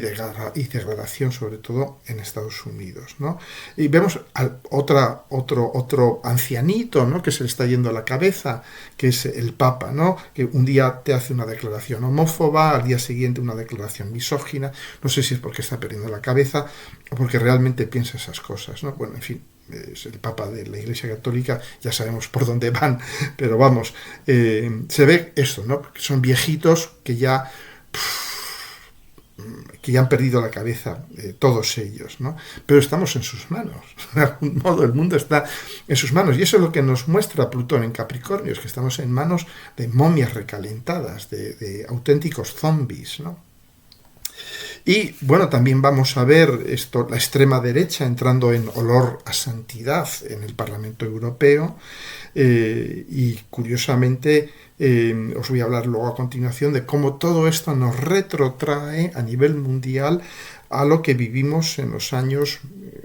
degradación, sobre todo en Estados Unidos, ¿no? Y vemos otro ancianito, ¿no?, que se le está yendo a la cabeza, que es el Papa, ¿no?, que un día te hace una declaración homófoba, al día siguiente una declaración misógina. No sé si es porque está perdiendo la cabeza o porque realmente piensa esas cosas, ¿no? Bueno, en fin, es el Papa de la Iglesia Católica, ya sabemos por dónde van, pero vamos, se ve esto, ¿no?, que son viejitos que ya han perdido la cabeza, todos ellos, ¿no? Pero estamos en sus manos. De algún modo el mundo está en sus manos, y eso es lo que nos muestra Plutón en Capricornio, es que estamos en manos de momias recalentadas, de auténticos zombies, ¿no? Y bueno, también vamos a ver esto, la extrema derecha entrando en olor a santidad en el Parlamento Europeo, y curiosamente os voy a hablar luego a continuación de cómo todo esto nos retrotrae a nivel mundial a lo que vivimos en los años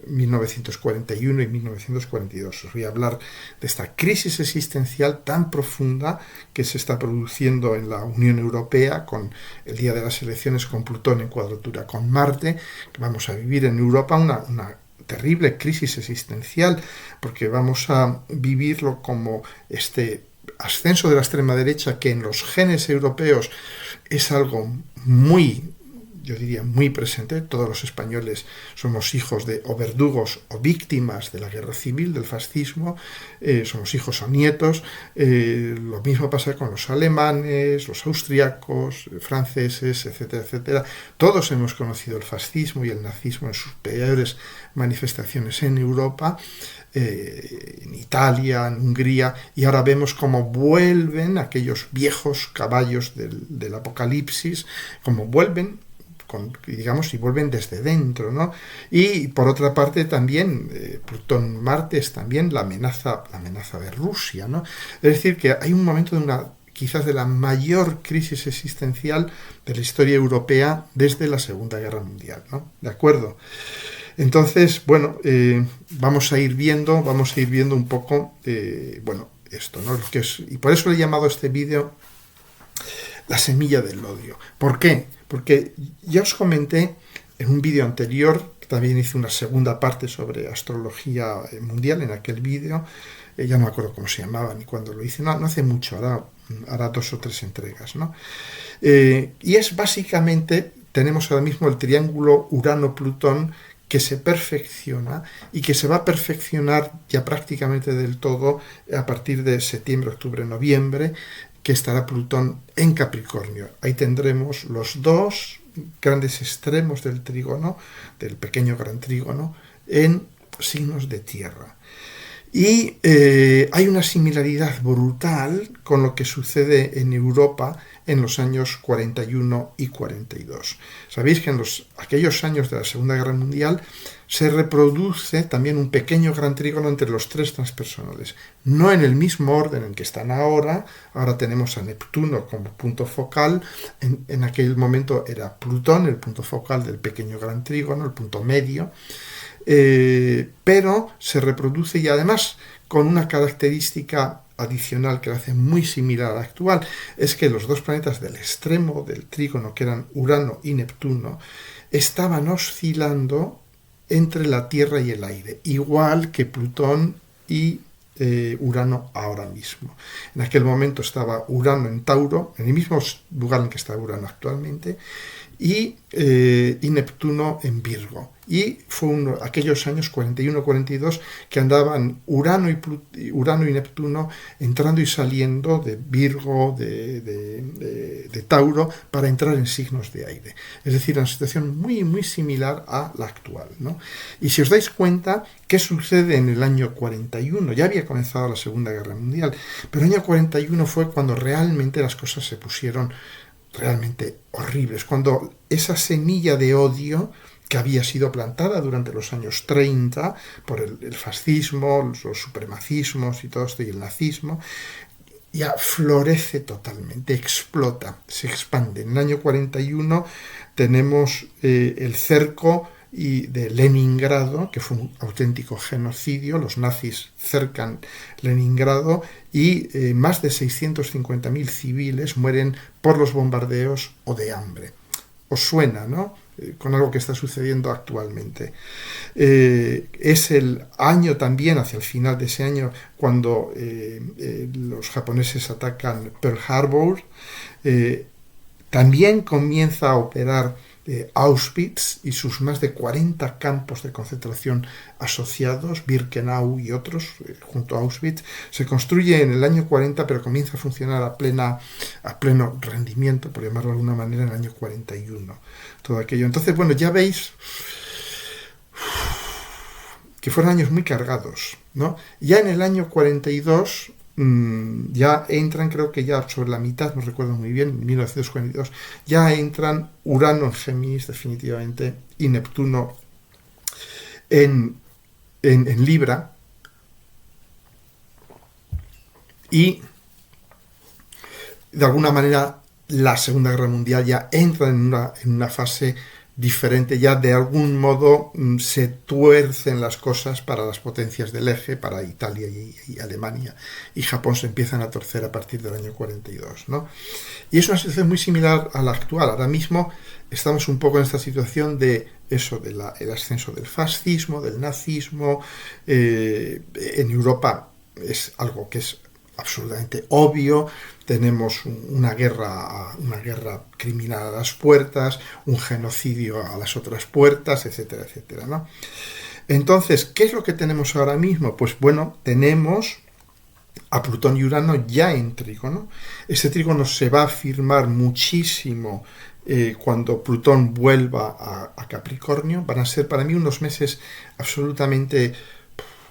1941 y 1942. Os voy a hablar de esta crisis existencial tan profunda que se está produciendo en la Unión Europea con el día de las elecciones, con Plutón en cuadratura con Marte, que vamos a vivir en Europa una terrible crisis existencial, porque vamos a vivirlo como este ascenso de la extrema derecha, que en los genes europeos es algo muy, yo diría, muy presente. Todos los españoles somos hijos de o verdugos o víctimas de la guerra civil, del fascismo, somos hijos o nietos. Lo mismo pasa con los alemanes, los austriacos, franceses, etcétera, etcétera. Todos hemos conocido el fascismo y el nazismo en sus peores manifestaciones en Europa, en Italia, en Hungría, y ahora vemos cómo vuelven aquellos viejos caballos del apocalipsis, cómo vuelven, digamos, y vuelven desde dentro, ¿no? Y por otra parte también Plutón-Marte es también la amenaza de Rusia, ¿no? Es decir, que hay un momento quizás de la mayor crisis existencial de la historia europea desde la Segunda Guerra Mundial, ¿no? ¿De acuerdo? Entonces, bueno, vamos a ir viendo un poco, bueno, esto, ¿no? Lo que es, y por eso le he llamado a este vídeo La semilla del odio. ¿Por qué? Porque ya os comenté en un vídeo anterior, que también hice una segunda parte sobre astrología mundial en aquel vídeo, ya no me acuerdo cómo se llamaba ni cuándo lo hice, no hace mucho, hará 2 o 3 entregas, ¿no? Y es básicamente tenemos ahora mismo el triángulo Urano-Plutón que se perfecciona y que se va a perfeccionar ya prácticamente del todo a partir de septiembre, octubre, noviembre, que estará Plutón en Capricornio. Ahí tendremos los dos grandes extremos del trígono, del pequeño gran trígono, en signos de tierra. Y hay una similaridad brutal con lo que sucede en Europa en los años 41 y 42. Sabéis que en aquellos años de la Segunda Guerra Mundial se reproduce también un pequeño gran trígono entre los tres transpersonales. No en el mismo orden en que están ahora. Ahora tenemos a Neptuno como punto focal. En aquel momento era Plutón, el punto focal del pequeño gran trígono, el punto medio. Pero se reproduce y además con una característica adicional que la hace muy similar a la actual, es que los dos planetas del extremo del trígono, que eran Urano y Neptuno, estaban oscilando entre la Tierra y el aire, igual que Plutón y Urano ahora mismo. En aquel momento estaba Urano en Tauro, en el mismo lugar en que está Urano actualmente, y Neptuno en Virgo. Y fue aquellos años 41-42 que andaban Urano y Neptuno entrando y saliendo de Virgo, de Tauro, para entrar en signos de aire. Es decir, una situación muy, muy similar a la actual, ¿no? Y si os dais cuenta, ¿qué sucede en el año 41? Ya había comenzado la Segunda Guerra Mundial, pero el año 41 fue cuando realmente las cosas se pusieron realmente horribles, cuando esa semilla de odio que había sido plantada durante los años 30 por el fascismo, los supremacismos y todo esto, y el nazismo, ya florece totalmente, explota, se expande. En el año 41 tenemos el cerco de Leningrado, que fue un auténtico genocidio. Los nazis cercan Leningrado y más de 650.000 civiles mueren por los bombardeos o de hambre. Os suena, ¿no? Con algo que está sucediendo actualmente. Es el año también, hacia el final de ese año, cuando los japoneses atacan Pearl Harbor. También comienza a operar Auschwitz y sus más de 40 campos de concentración asociados, Birkenau y otros, junto a Auschwitz. Se construye en el año 40, pero comienza a funcionar a pleno rendimiento, por llamarlo de alguna manera, en el año 41. Todo aquello. Entonces, bueno, ya veis que fueron años muy cargados, ¿no? Ya en el año 42 ya entran, creo que ya sobre la mitad, no recuerdo muy bien, en 1942, ya entran Urano en Géminis definitivamente y Neptuno en Libra, y de alguna manera la Segunda Guerra Mundial ya entra en una fase diferente. Ya de algún modo se tuercen las cosas para las potencias del eje, para Italia y Alemania, y Japón se empiezan a torcer a partir del año 42, ¿no? Y es una situación muy similar a la actual. Ahora mismo estamos un poco en esta situación de eso, el ascenso del fascismo, del nazismo. En Europa es algo que es absolutamente obvio. Tenemos una guerra criminal a las puertas, un genocidio a las otras puertas, etcétera, etcétera, ¿no? Entonces, ¿qué es lo que tenemos ahora mismo? Pues bueno, tenemos a Plutón y Urano ya en trígono. Este trígono se va a firmar muchísimo cuando Plutón vuelva a Capricornio. Van a ser para mí unos meses absolutamente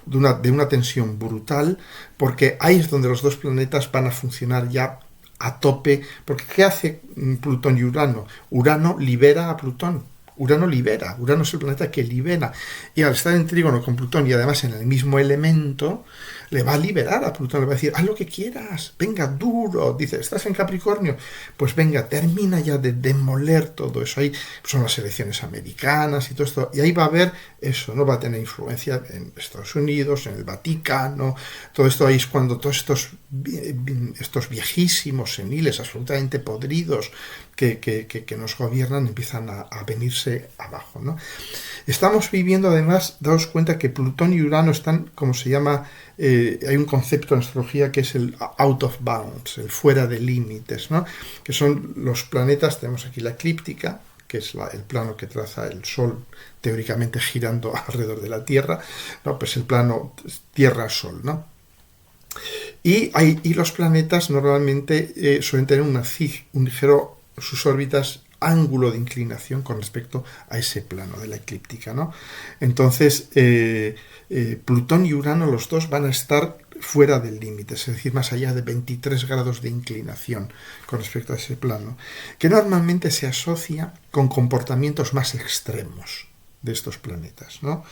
de una tensión brutal, porque ahí es donde los dos planetas van a funcionar ya a tope. Porque ¿qué hace Plutón y Urano? Urano libera a Plutón. Urano es el planeta que libera, y al estar en trígono con Plutón y además en el mismo elemento, le va a liberar a Plutón, le va a decir, haz lo que quieras, venga, duro. Dice, ¿estás en Capricornio? Pues venga, termina ya de demoler todo eso. Ahí son las elecciones americanas y todo esto, y ahí va a haber eso, no va a tener influencia en Estados Unidos, en el Vaticano, todo esto. Ahí es cuando todos estos viejísimos seniles, absolutamente podridos, que nos gobiernan, empiezan a venirse abajo, ¿no? Estamos viviendo, además, daos cuenta que Plutón y Urano están, como se llama, hay un concepto en astrología que es el out of bounds, el fuera de límites, ¿no? Que son los planetas. Tenemos aquí la eclíptica, que es el plano que traza el Sol, teóricamente girando alrededor de la Tierra, ¿no? Pues el plano Tierra-Sol, ¿no? Y los planetas normalmente suelen tener un ligero, sus órbitas, ángulo de inclinación con respecto a ese plano de la eclíptica, ¿no? Entonces, Plutón y Urano, los dos, van a estar fuera del límite, es decir, más allá de 23 grados de inclinación con respecto a ese plano, que normalmente se asocia con comportamientos más extremos de estos planetas, ¿no?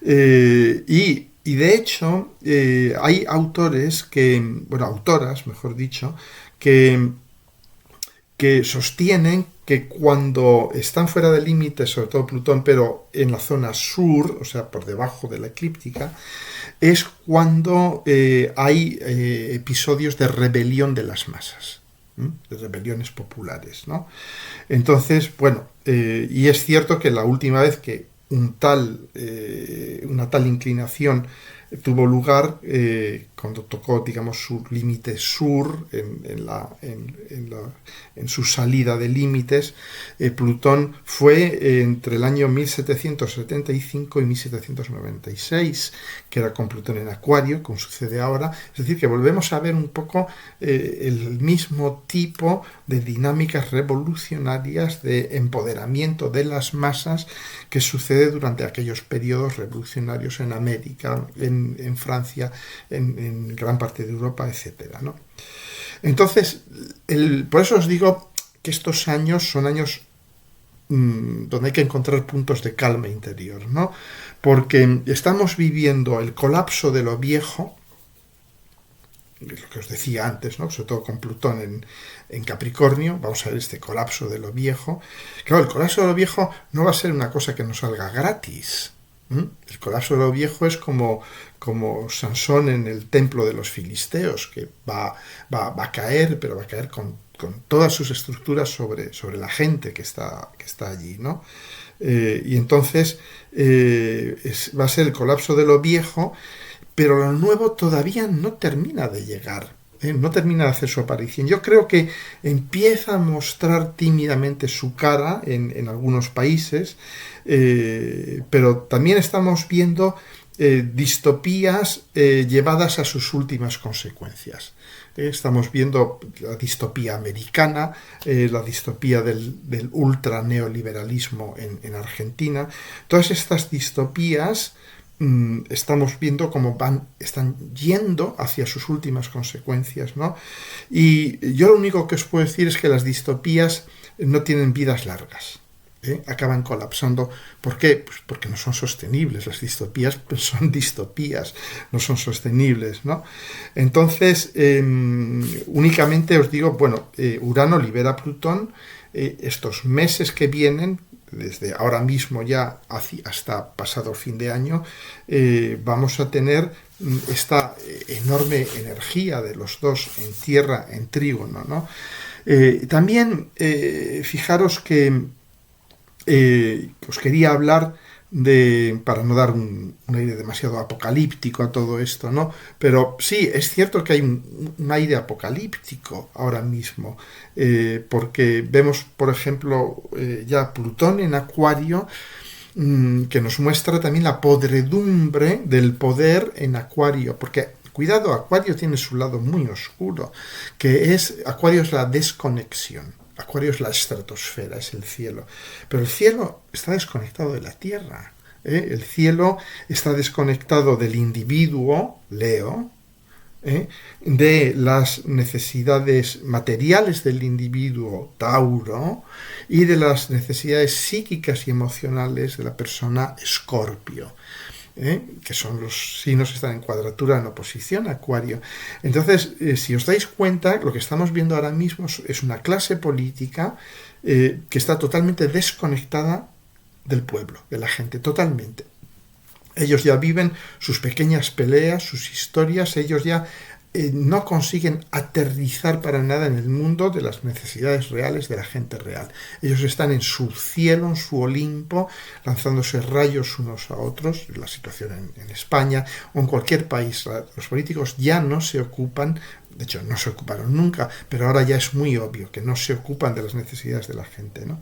Y de hecho, hay autoras, mejor dicho, que sostienen que cuando están fuera del límite, sobre todo Plutón, pero en la zona sur, o sea, por debajo de la eclíptica, es cuando hay episodios de rebelión de las masas, de rebeliones populares, ¿no? Entonces, bueno, y es cierto que la última vez que una tal inclinación tuvo lugar cuando tocó, digamos, su límite sur en su salida de límites. Plutón fue entre el año 1775 y 1796, que era con Plutón en Acuario, como sucede ahora. Es decir, que volvemos a ver un poco el mismo tipo de dinámicas revolucionarias de empoderamiento de las masas que sucede durante aquellos periodos revolucionarios en América, en Francia, en gran parte de Europa, etcétera, ¿no? Entonces, por eso os digo que estos años son años donde hay que encontrar puntos de calma interior, ¿no? Porque estamos viviendo el colapso de lo viejo, lo que os decía antes, ¿no? Sobre todo con Plutón en Capricornio, vamos a ver este colapso de lo viejo. Claro, el colapso de lo viejo no va a ser una cosa que nos salga gratis. El colapso de lo viejo es como Sansón en el templo de los filisteos, que va a caer, pero va a caer con todas sus estructuras sobre la gente que está allí, ¿no? Y entonces va a ser el colapso de lo viejo, pero lo nuevo todavía no termina de llegar, no termina de hacer su aparición. Yo creo que empieza a mostrar tímidamente su cara en algunos países, pero también estamos viendo distopías llevadas a sus últimas consecuencias. Estamos viendo la distopía americana, la distopía del ultra neoliberalismo en Argentina. Todas estas distopías estamos viendo cómo están yendo hacia sus últimas consecuencias, ¿no? Y yo lo único que os puedo decir es que las distopías no tienen vidas largas. Acaban colapsando. ¿Por qué? Pues porque no son sostenibles. Las distopías son distopías, no son sostenibles, ¿no? Entonces, únicamente os digo, bueno, Urano libera a Plutón. Estos meses que vienen, desde ahora mismo ya hasta pasado fin de año, vamos a tener esta enorme energía de los dos en tierra, en trígono, ¿no? También fijaros que os quería hablar para no dar un aire demasiado apocalíptico a todo esto, ¿no? Pero sí, es cierto que hay un aire apocalíptico ahora mismo, porque vemos, por ejemplo, ya Plutón en Acuario, que nos muestra también la podredumbre del poder en Acuario, porque cuidado, Acuario tiene su lado muy oscuro, Acuario es la desconexión. Acuario es la estratosfera, es el cielo. Pero el cielo está desconectado de la Tierra. El cielo está desconectado del individuo, Leo, de las necesidades materiales del individuo, Tauro, y de las necesidades psíquicas y emocionales de la persona, Escorpio. Que son los signos que están en cuadratura en oposición a Acuario. Entonces, si os dais cuenta, lo que estamos viendo ahora mismo es una clase política que está totalmente desconectada del pueblo, de la gente, totalmente. Ellos ya viven sus pequeñas peleas, sus historias, ellos ya no consiguen aterrizar para nada en el mundo de las necesidades reales de la gente real. Ellos están en su cielo, en su Olimpo, lanzándose rayos unos a otros. La situación en España o en cualquier país, los políticos ya no se ocupan, de hecho no se ocuparon nunca, pero ahora ya es muy obvio que no se ocupan de las necesidades de la gente, ¿no?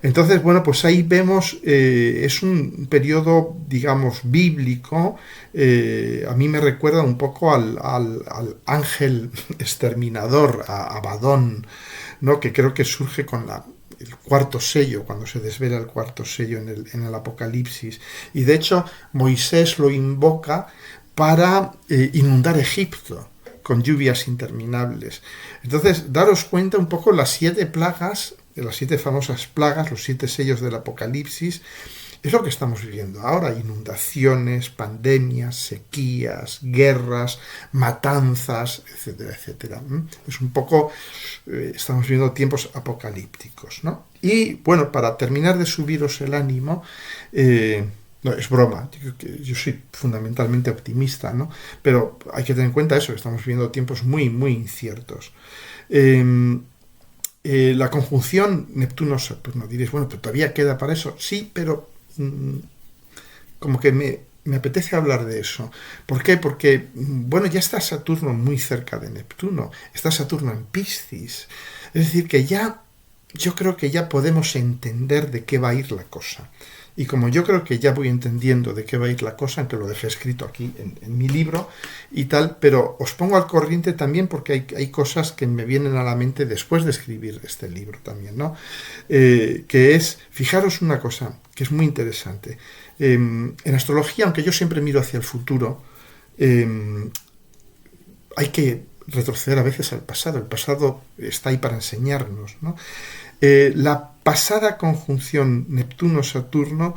Entonces, bueno, pues ahí vemos, es un periodo, digamos, bíblico. A mí me recuerda un poco al ángel exterminador, a Abadón, ¿no? Que creo que surge con el cuarto sello, cuando se desvela el cuarto sello en el Apocalipsis. Y de hecho, Moisés lo invoca para inundar Egipto con lluvias interminables. Entonces, daros cuenta un poco las 7 plagas, las 7 famosas plagas, los 7 sellos del Apocalipsis, es lo que estamos viviendo ahora: inundaciones, pandemias, sequías, guerras, matanzas, etcétera, etcétera. Es un poco, estamos viviendo tiempos apocalípticos, ¿no? Y bueno, para terminar de subiros el ánimo, no, es broma, yo soy fundamentalmente optimista, ¿no? Pero hay que tener en cuenta eso, que estamos viviendo tiempos muy, muy inciertos. Eh, la conjunción Neptuno-Saturno, diréis, bueno, pero todavía queda para eso. Sí, pero como que me apetece hablar de eso. ¿Por qué? Porque, bueno, ya está Saturno muy cerca de Neptuno, está Saturno en Piscis. Es decir, que ya, yo creo que ya podemos entender de qué va a ir la cosa. Y como yo creo que ya voy entendiendo de qué va a ir la cosa, aunque lo dejé escrito aquí en mi libro y tal, pero os pongo al corriente también porque hay cosas que me vienen a la mente después de escribir este libro también, ¿no? Que es, fijaros una cosa que es muy interesante. En astrología, aunque yo siempre miro hacia el futuro, hay que retroceder a veces al pasado. El pasado está ahí para enseñarnos, ¿no? La pasada conjunción Neptuno-Saturno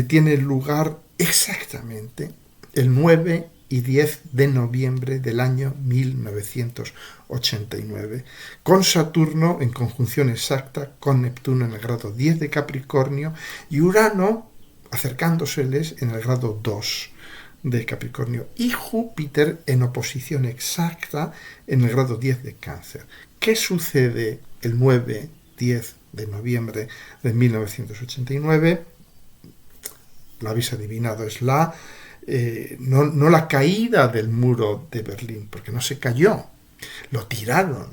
tiene lugar exactamente el 9 y 10 de noviembre del año 1989, con Saturno en conjunción exacta con Neptuno en el grado 10 de Capricornio y Urano acercándoseles en el grado 2 de Capricornio y Júpiter en oposición exacta en el grado 10 de Cáncer. ¿Qué sucede el 9-10 de noviembre de 1989? Lo habéis adivinado, es no la caída del muro de Berlín, porque no se cayó, lo tiraron.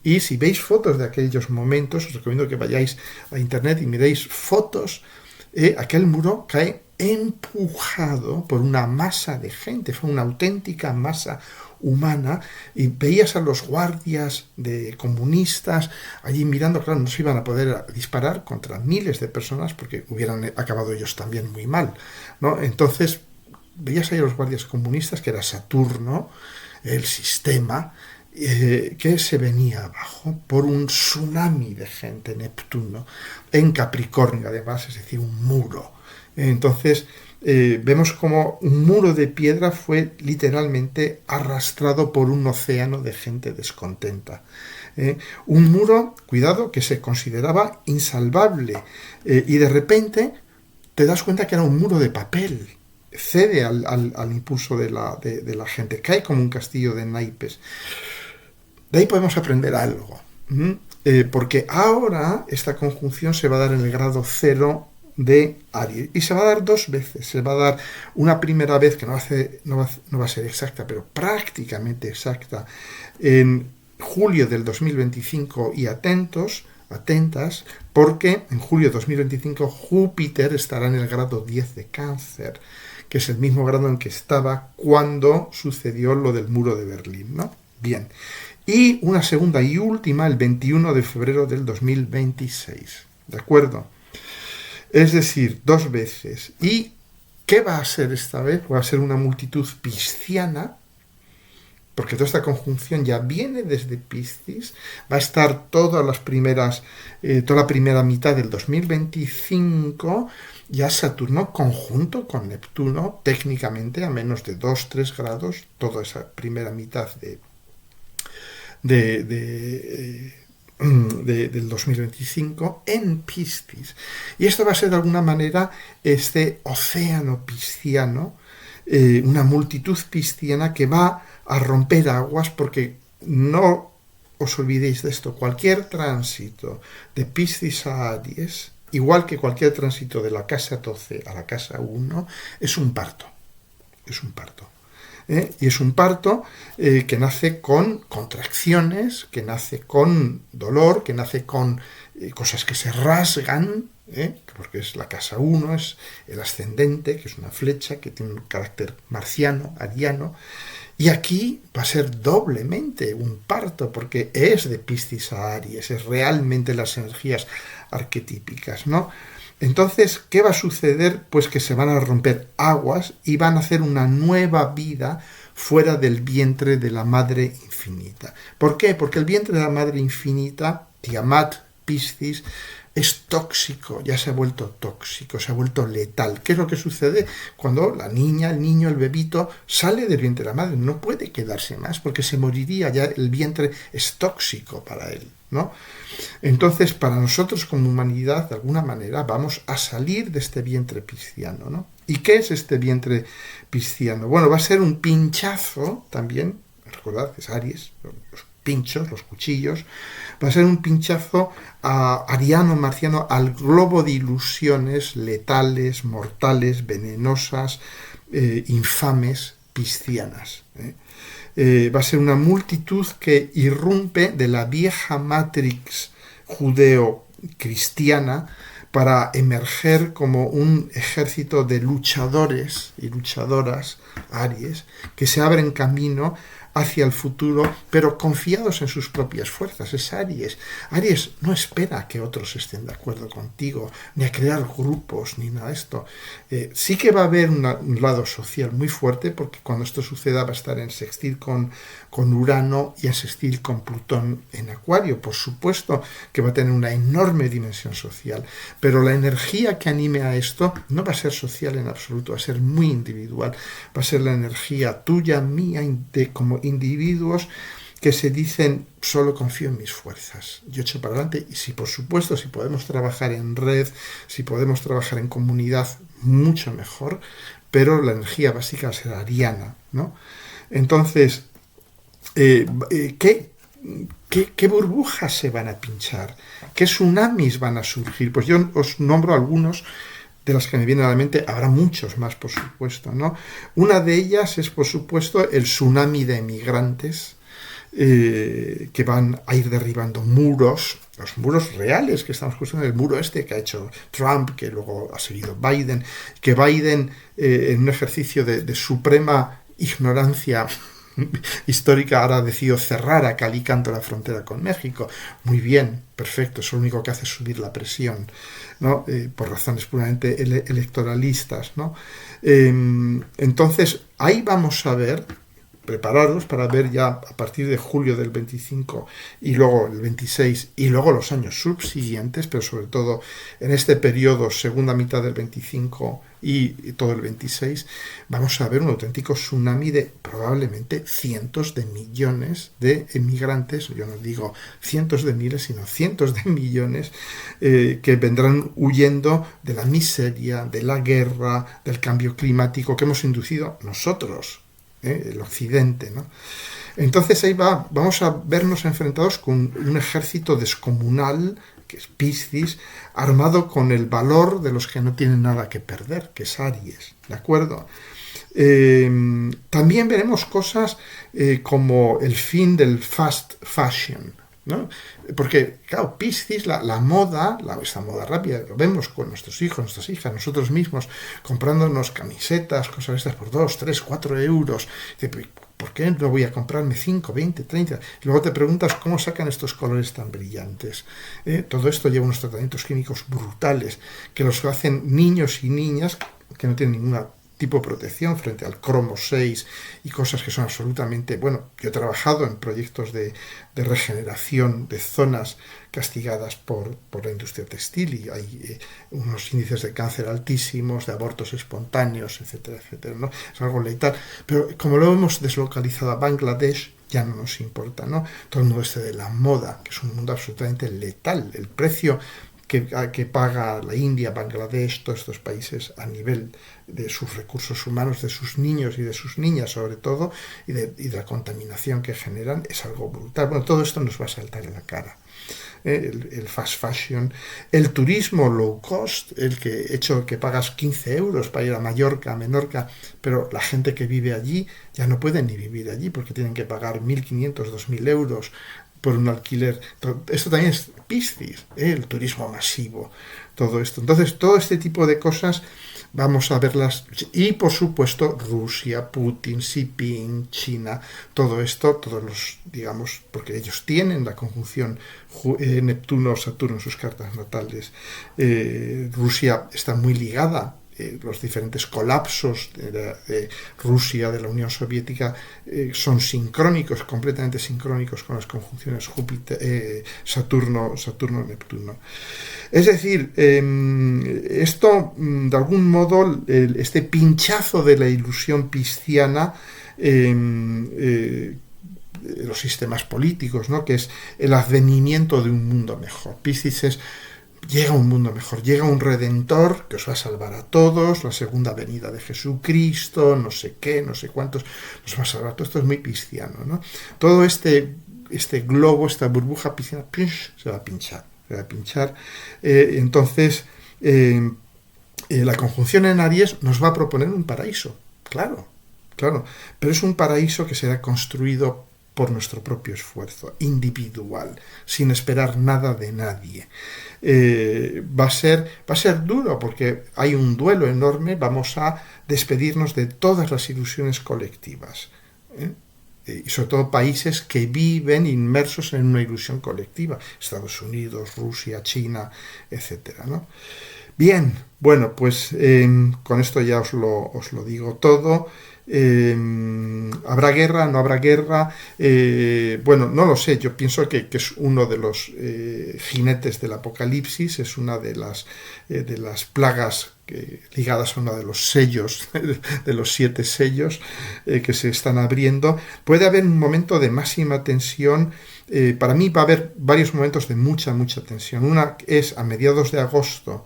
Y si veis fotos de aquellos momentos, os recomiendo que vayáis a internet y miréis fotos. Aquel muro cae empujado por una masa de gente, fue una auténtica masa humana, y veías a los guardias comunistas allí mirando. Claro, no se iban a poder disparar contra miles de personas porque hubieran acabado ellos también muy mal, ¿no? Entonces veías ahí a los guardias comunistas, que era Saturno, el sistema, que se venía abajo por un tsunami de gente, Neptuno, en Capricornio además, es decir, un muro. Entonces vemos como un muro de piedra fue literalmente arrastrado por un océano de gente descontenta. Un muro, cuidado, que se consideraba insalvable, y de repente te das cuenta que era un muro de papel. Cede al impulso de la gente, cae como un castillo de naipes. De ahí podemos aprender algo, porque ahora esta conjunción se va a dar en el grado 0 de Aries, y se va a dar 2 veces. Se va a dar una primera vez que no va a ser exacta, pero prácticamente exacta, en julio del 2025, y atentas, porque en julio de 2025 Júpiter estará en el grado 10 de Cáncer, que es el mismo grado en que estaba cuando sucedió lo del muro de Berlín, ¿no? Bien. Y una segunda y última el 21 de febrero del 2026, ¿de acuerdo? Es decir, 2 veces. ¿Y qué va a ser esta vez? Va a ser una multitud pisciana, porque toda esta conjunción ya viene desde Piscis, va a estar toda la primera mitad del 2025, ya Saturno conjunto con Neptuno, técnicamente a menos de 2-3 grados, toda esa primera mitad del 2025 en Piscis. Y esto va a ser de alguna manera este océano pisciano, una multitud pisciana que va a romper aguas, porque no os olvidéis de esto: cualquier tránsito de Piscis a Aries, igual que cualquier tránsito de la casa 12 a la casa 1, es un parto. Es un parto. Y es un parto que nace con contracciones, que nace con dolor, que nace con cosas que se rasgan, porque es la casa 1, es el ascendente, que es una flecha que tiene un carácter marciano, ariano, y aquí va a ser doblemente un parto, porque es de Piscis a Aries, es realmente las energías arquetípicas, ¿no? Entonces, ¿qué va a suceder? Pues que se van a romper aguas y van a hacer una nueva vida fuera del vientre de la Madre Infinita. ¿Por qué? Porque el vientre de la Madre Infinita, Tiamat, Piscis, es tóxico, ya se ha vuelto tóxico, se ha vuelto letal. ¿Qué es lo que sucede cuando la niña, el niño, el bebito sale del vientre de la madre? No puede quedarse más porque se moriría, ya el vientre es tóxico para él, ¿no? Entonces, para nosotros como humanidad, de alguna manera, vamos a salir de este vientre pisciano, ¿no? ¿Y qué es este vientre pisciano? Bueno, va a ser un pinchazo también, recordad que es Aries, los pinchos, los cuchillos, va a ser un pinchazo ariano, marciano, al globo de ilusiones letales, mortales, venenosas, infames, piscianas. Va a ser una multitud que irrumpe de la vieja matrix judeo-cristiana para emerger como un ejército de luchadores y luchadoras, Aries, que se abren camino hacia el futuro, pero confiados en sus propias fuerzas. Es Aries. Aries no espera a que otros estén de acuerdo contigo, ni a crear grupos, ni nada de esto. Sí que va a haber un lado social muy fuerte, porque cuando esto suceda va a estar en sextil con Urano y en sextil con Plutón en Acuario. Por supuesto que va a tener una enorme dimensión social, pero la energía que anime a esto no va a ser social en absoluto, va a ser muy individual. Va a ser la energía tuya, mía, como individuos que se dicen: solo confío en mis fuerzas, yo echo para adelante. Y si, por supuesto, si podemos trabajar en red, si podemos trabajar en comunidad, mucho mejor, pero la energía básica va a ser ariana, ¿no? Entonces, ¿qué burbujas se van a pinchar? ¿Qué tsunamis van a surgir? Pues yo os nombro algunos de las que me vienen a la mente. Habrá muchos más, por supuesto, ¿no? Una de ellas es, por supuesto, el tsunami de emigrantes, que van a ir derribando muros, los muros reales que estamos construyendo, el muro este que ha hecho Trump, que luego ha seguido Biden, que Biden, en un ejercicio de suprema ignorancia histórica, ahora ha decidido cerrar a cal y canto la frontera con México. Muy bien, perfecto, eso lo único que hace es subir la presión, ¿no? Por razones puramente electoralistas, ¿no? Entonces, ahí vamos a ver, prepararos para ver ya a partir de julio del 25 y luego el 26 y luego los años subsiguientes, pero sobre todo en este periodo, segunda mitad del 25 y todo el 26, vamos a ver un auténtico tsunami de probablemente cientos de millones de emigrantes. Yo no digo cientos de miles, sino cientos de millones, que vendrán huyendo de la miseria, de la guerra, del cambio climático que hemos inducido nosotros, el occidente, ¿no? Entonces ahí vamos a vernos enfrentados con un ejército descomunal, que es Piscis, armado con el valor de los que no tienen nada que perder, que es Aries, ¿de acuerdo? También veremos cosas como el fin del fast fashion, ¿no? Porque, claro, Piscis, la moda, esta moda rápida, lo vemos con nuestros hijos, nuestras hijas, nosotros mismos, comprándonos camisetas, cosas estas por 2, 3, 4 euros. ¿Por qué no voy a comprarme 5, 20, 30? Y luego te preguntas cómo sacan estos colores tan brillantes. Todo esto lleva unos tratamientos químicos brutales, que los hacen niños y niñas que no tienen ninguna tipo de protección frente al cromo 6 y cosas que son absolutamente... Bueno, yo he trabajado en proyectos de regeneración de zonas castigadas por la industria textil, y hay unos índices de cáncer altísimos, de abortos espontáneos, etcétera, etcétera, ¿no? Es algo letal. Pero como lo hemos deslocalizado a Bangladesh, ya no nos importa, ¿no? Todo el mundo de la moda, que es un mundo absolutamente letal. El precio que paga la India, Bangladesh, todos estos países a nivel de sus recursos humanos, de sus niños y de sus niñas sobre todo, y de la contaminación que generan, es algo brutal. Bueno, todo esto nos va a saltar en la cara. El fast fashion, el turismo low cost, el hecho que pagas 15 euros para ir a Mallorca, a Menorca, pero la gente que vive allí ya no puede ni vivir allí porque tienen que pagar 1.500, 2.000 euros por un alquiler. Esto también es Piscis, el turismo masivo, todo esto. Entonces, todo este tipo de cosas vamos a verlas. Y, por supuesto, Rusia, Putin, Xi Jinping, China, todo esto, todos los, digamos, porque ellos tienen la conjunción Neptuno-Saturno en sus cartas natales. Rusia está muy ligada, los diferentes colapsos de Rusia, de la Unión Soviética, son sincrónicos, completamente sincrónicos con las conjunciones Saturno-Neptuno. Es decir, esto, de algún modo, este pinchazo de la ilusión pisciana, los sistemas políticos, ¿no?, que es el advenimiento de un mundo mejor. Piscis es: llega un mundo mejor, llega un redentor que os va a salvar a todos, la segunda venida de Jesucristo, no sé qué, no sé cuántos, nos va a salvar. Todo esto es muy pisciano, ¿no? Todo este globo, esta burbuja pisciana, se va a pinchar. Entonces, la conjunción en Aries nos va a proponer un paraíso, claro, pero es un paraíso que será construido por nuestro propio esfuerzo, individual, sin esperar nada de nadie. Va a ser duro, porque hay un duelo enorme. Vamos a despedirnos de todas las ilusiones colectivas, y sobre todo países que viven inmersos en una ilusión colectiva: Estados Unidos, Rusia, China, etcétera, ¿no? Bien, bueno, pues con esto ya os lo digo todo. ¿Habrá guerra? ¿No habrá guerra? Bueno, no lo sé. Yo pienso que es uno de los jinetes del apocalipsis, es una de las plagas ligadas a uno de los sellos, de los 7 sellos que se están abriendo. Puede haber un momento de máxima tensión. Para mí va a haber varios momentos de mucha tensión. Una es a mediados de agosto,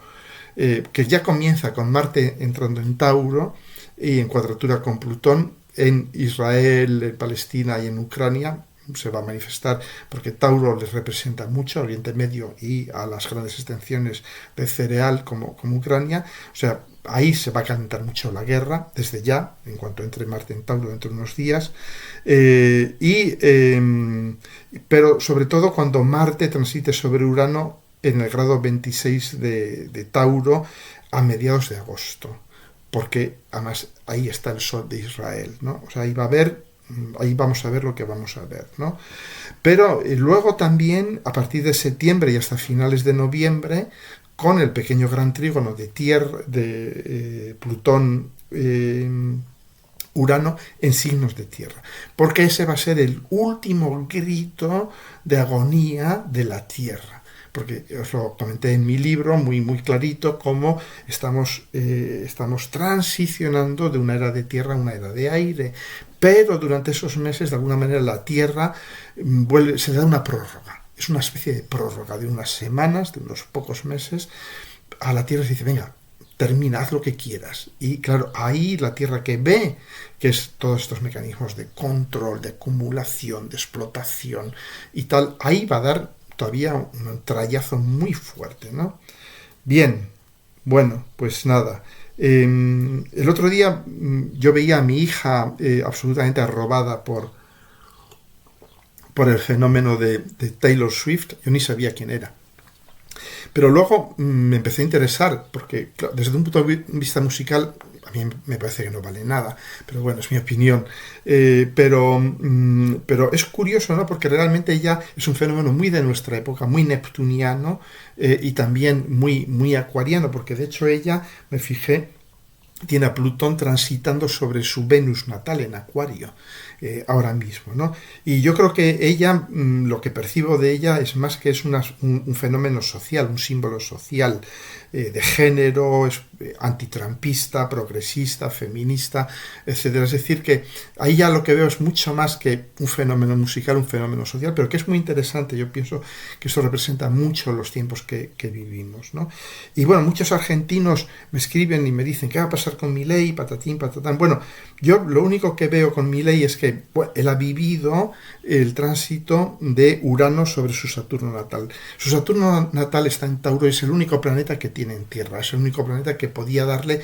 que ya comienza con Marte entrando en Tauro y en cuadratura con Plutón en Israel, en Palestina y en Ucrania. Se va a manifestar porque Tauro les representa mucho, Oriente Medio y a las grandes extensiones de cereal como Ucrania. O sea, ahí se va a calentar mucho la guerra desde ya, en cuanto entre Marte en Tauro dentro de unos días. Pero sobre todo cuando Marte transite sobre Urano en el grado 26 de Tauro a mediados de agosto, porque además ahí está el sol de Israel, ¿no? O sea, ahí vamos a ver lo que vamos a ver, ¿no? Pero luego también, a partir de septiembre y hasta finales de noviembre, con el pequeño gran trígono de Plutón, Urano en signos de tierra, porque ese va a ser el último grito de agonía de la Tierra. Porque os lo comenté en mi libro muy clarito, cómo estamos transicionando de una era de tierra a una era de aire, pero durante esos meses, de alguna manera, la Tierra se da una prórroga. Es una especie de prórroga de unas semanas, de unos pocos meses. A la Tierra se dice: venga, termina, haz lo que quieras. Y claro, ahí la Tierra, que ve que es todos estos mecanismos de control, de acumulación, de explotación y tal, ahí va a dar todavía un trayazo muy fuerte, ¿no? Bien, bueno, pues nada. El otro día yo veía a mi hija absolutamente arrobada por el fenómeno de Taylor Swift. Yo ni sabía quién era. Pero luego me empecé a interesar, porque claro, desde un punto de vista musical a mí me parece que no vale nada, pero bueno, es mi opinión. Pero es curioso, ¿no? Porque realmente ella es un fenómeno muy de nuestra época, muy neptuniano, y también muy acuariano, porque de hecho ella, me fijé, tiene a Plutón transitando sobre su Venus natal en Acuario ahora mismo, ¿no? Y yo creo que ella, lo que percibo de ella es más que es un fenómeno social, un símbolo social, de género, antitrampista, progresista, feminista, etcétera. Es decir, que ahí ya lo que veo es mucho más que un fenómeno musical, un fenómeno social, pero que es muy interesante. Yo pienso que esto representa mucho los tiempos que vivimos, ¿no? Y bueno, muchos argentinos me escriben y me dicen: ¿qué va a pasar con Milei? Patatín, patatán. Bueno, yo lo único que veo con Milei es que él ha vivido el tránsito de Urano sobre su Saturno natal. Su Saturno natal está en Tauro y es el único planeta que tiene en Tierra, es el único planeta que podía darle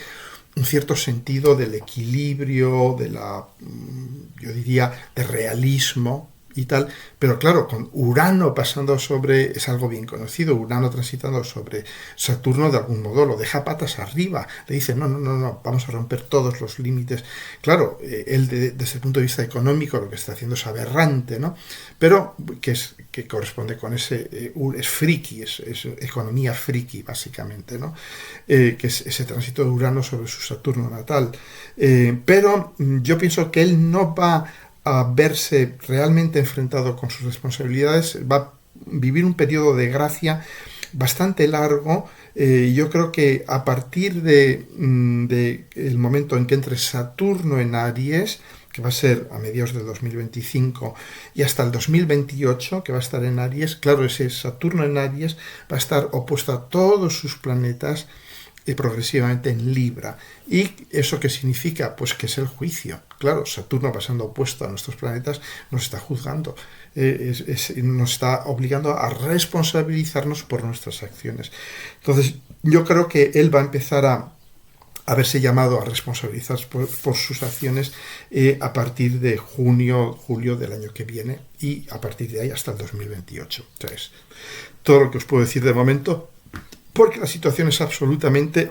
un cierto sentido del equilibrio, yo diría, de realismo, y tal, pero claro, con Urano pasando sobre, es algo bien conocido, Urano transitando sobre Saturno, de algún modo lo deja patas arriba, le dice, no, no, no, no, vamos a romper todos los límites. Claro, él desde el punto de vista económico lo que está haciendo es aberrante, ¿no? Pero que corresponde con ese, es friki, es economía friki, básicamente, ¿no? Que es ese tránsito de Urano sobre su Saturno natal. Pero yo pienso que él no va a verse realmente enfrentado con sus responsabilidades, va a vivir un periodo de gracia bastante largo. Yo creo que a partir de el momento en que entre Saturno en Aries, que va a ser a mediados de 2025, y hasta el 2028, que va a estar en Aries, claro, ese Saturno en Aries va a estar opuesto a todos sus planetas progresivamente en Libra. ¿Y eso qué significa? Pues que es el juicio. Claro, Saturno pasando opuesto a nuestros planetas nos está juzgando, nos está obligando a responsabilizarnos por nuestras acciones. Entonces, yo creo que él va a empezar a verse llamado a responsabilizarse por sus acciones a partir de junio, julio del año que viene, y a partir de ahí hasta el 2028. Entonces, todo lo que os puedo decir de momento, porque la situación es absolutamente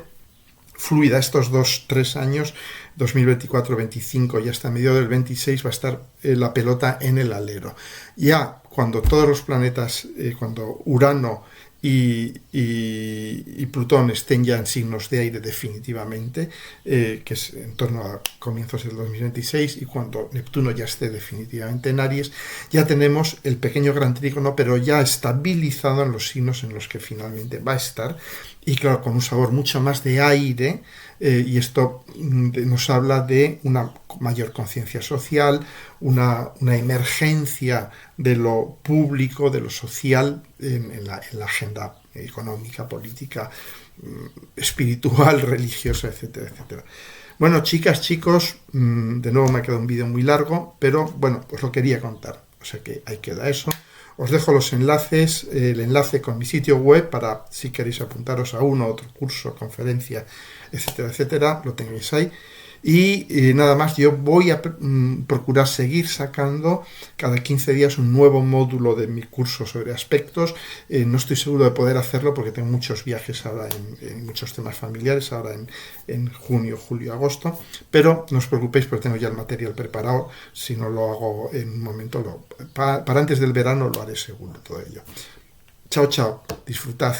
fluida. Estos 2-3 años, 2024-25 y hasta medio del 26, va a estar la pelota en el alero. Ya cuando todos los planetas, cuando Urano y Plutón estén ya en signos de aire definitivamente, que es en torno a comienzos del 2026, y cuando Neptuno ya esté definitivamente en Aries, ya tenemos el pequeño gran trígono, pero ya estabilizado en los signos en los que finalmente va a estar, y claro, con un sabor mucho más de aire, y esto nos habla de una mayor conciencia social, una emergencia de lo público, de lo social en la agenda económica, política, espiritual, religiosa, etcétera, etcétera. Bueno, chicas, chicos, de nuevo me ha quedado un vídeo muy largo, pero bueno, pues lo quería contar, o sea que ahí queda eso. Os dejo los enlaces, el enlace con mi sitio web para si queréis apuntaros a uno, otro curso, conferencia, etcétera, etcétera, lo tenéis ahí. Y nada más, yo voy a procurar seguir sacando cada 15 días un nuevo módulo de mi curso sobre aspectos. No estoy seguro de poder hacerlo porque tengo muchos viajes ahora en muchos temas familiares, ahora en junio, julio, agosto, pero no os preocupéis porque tengo ya el material preparado. Si no lo hago en un momento, para antes del verano lo haré seguro todo ello. Chao, chao, disfrutad.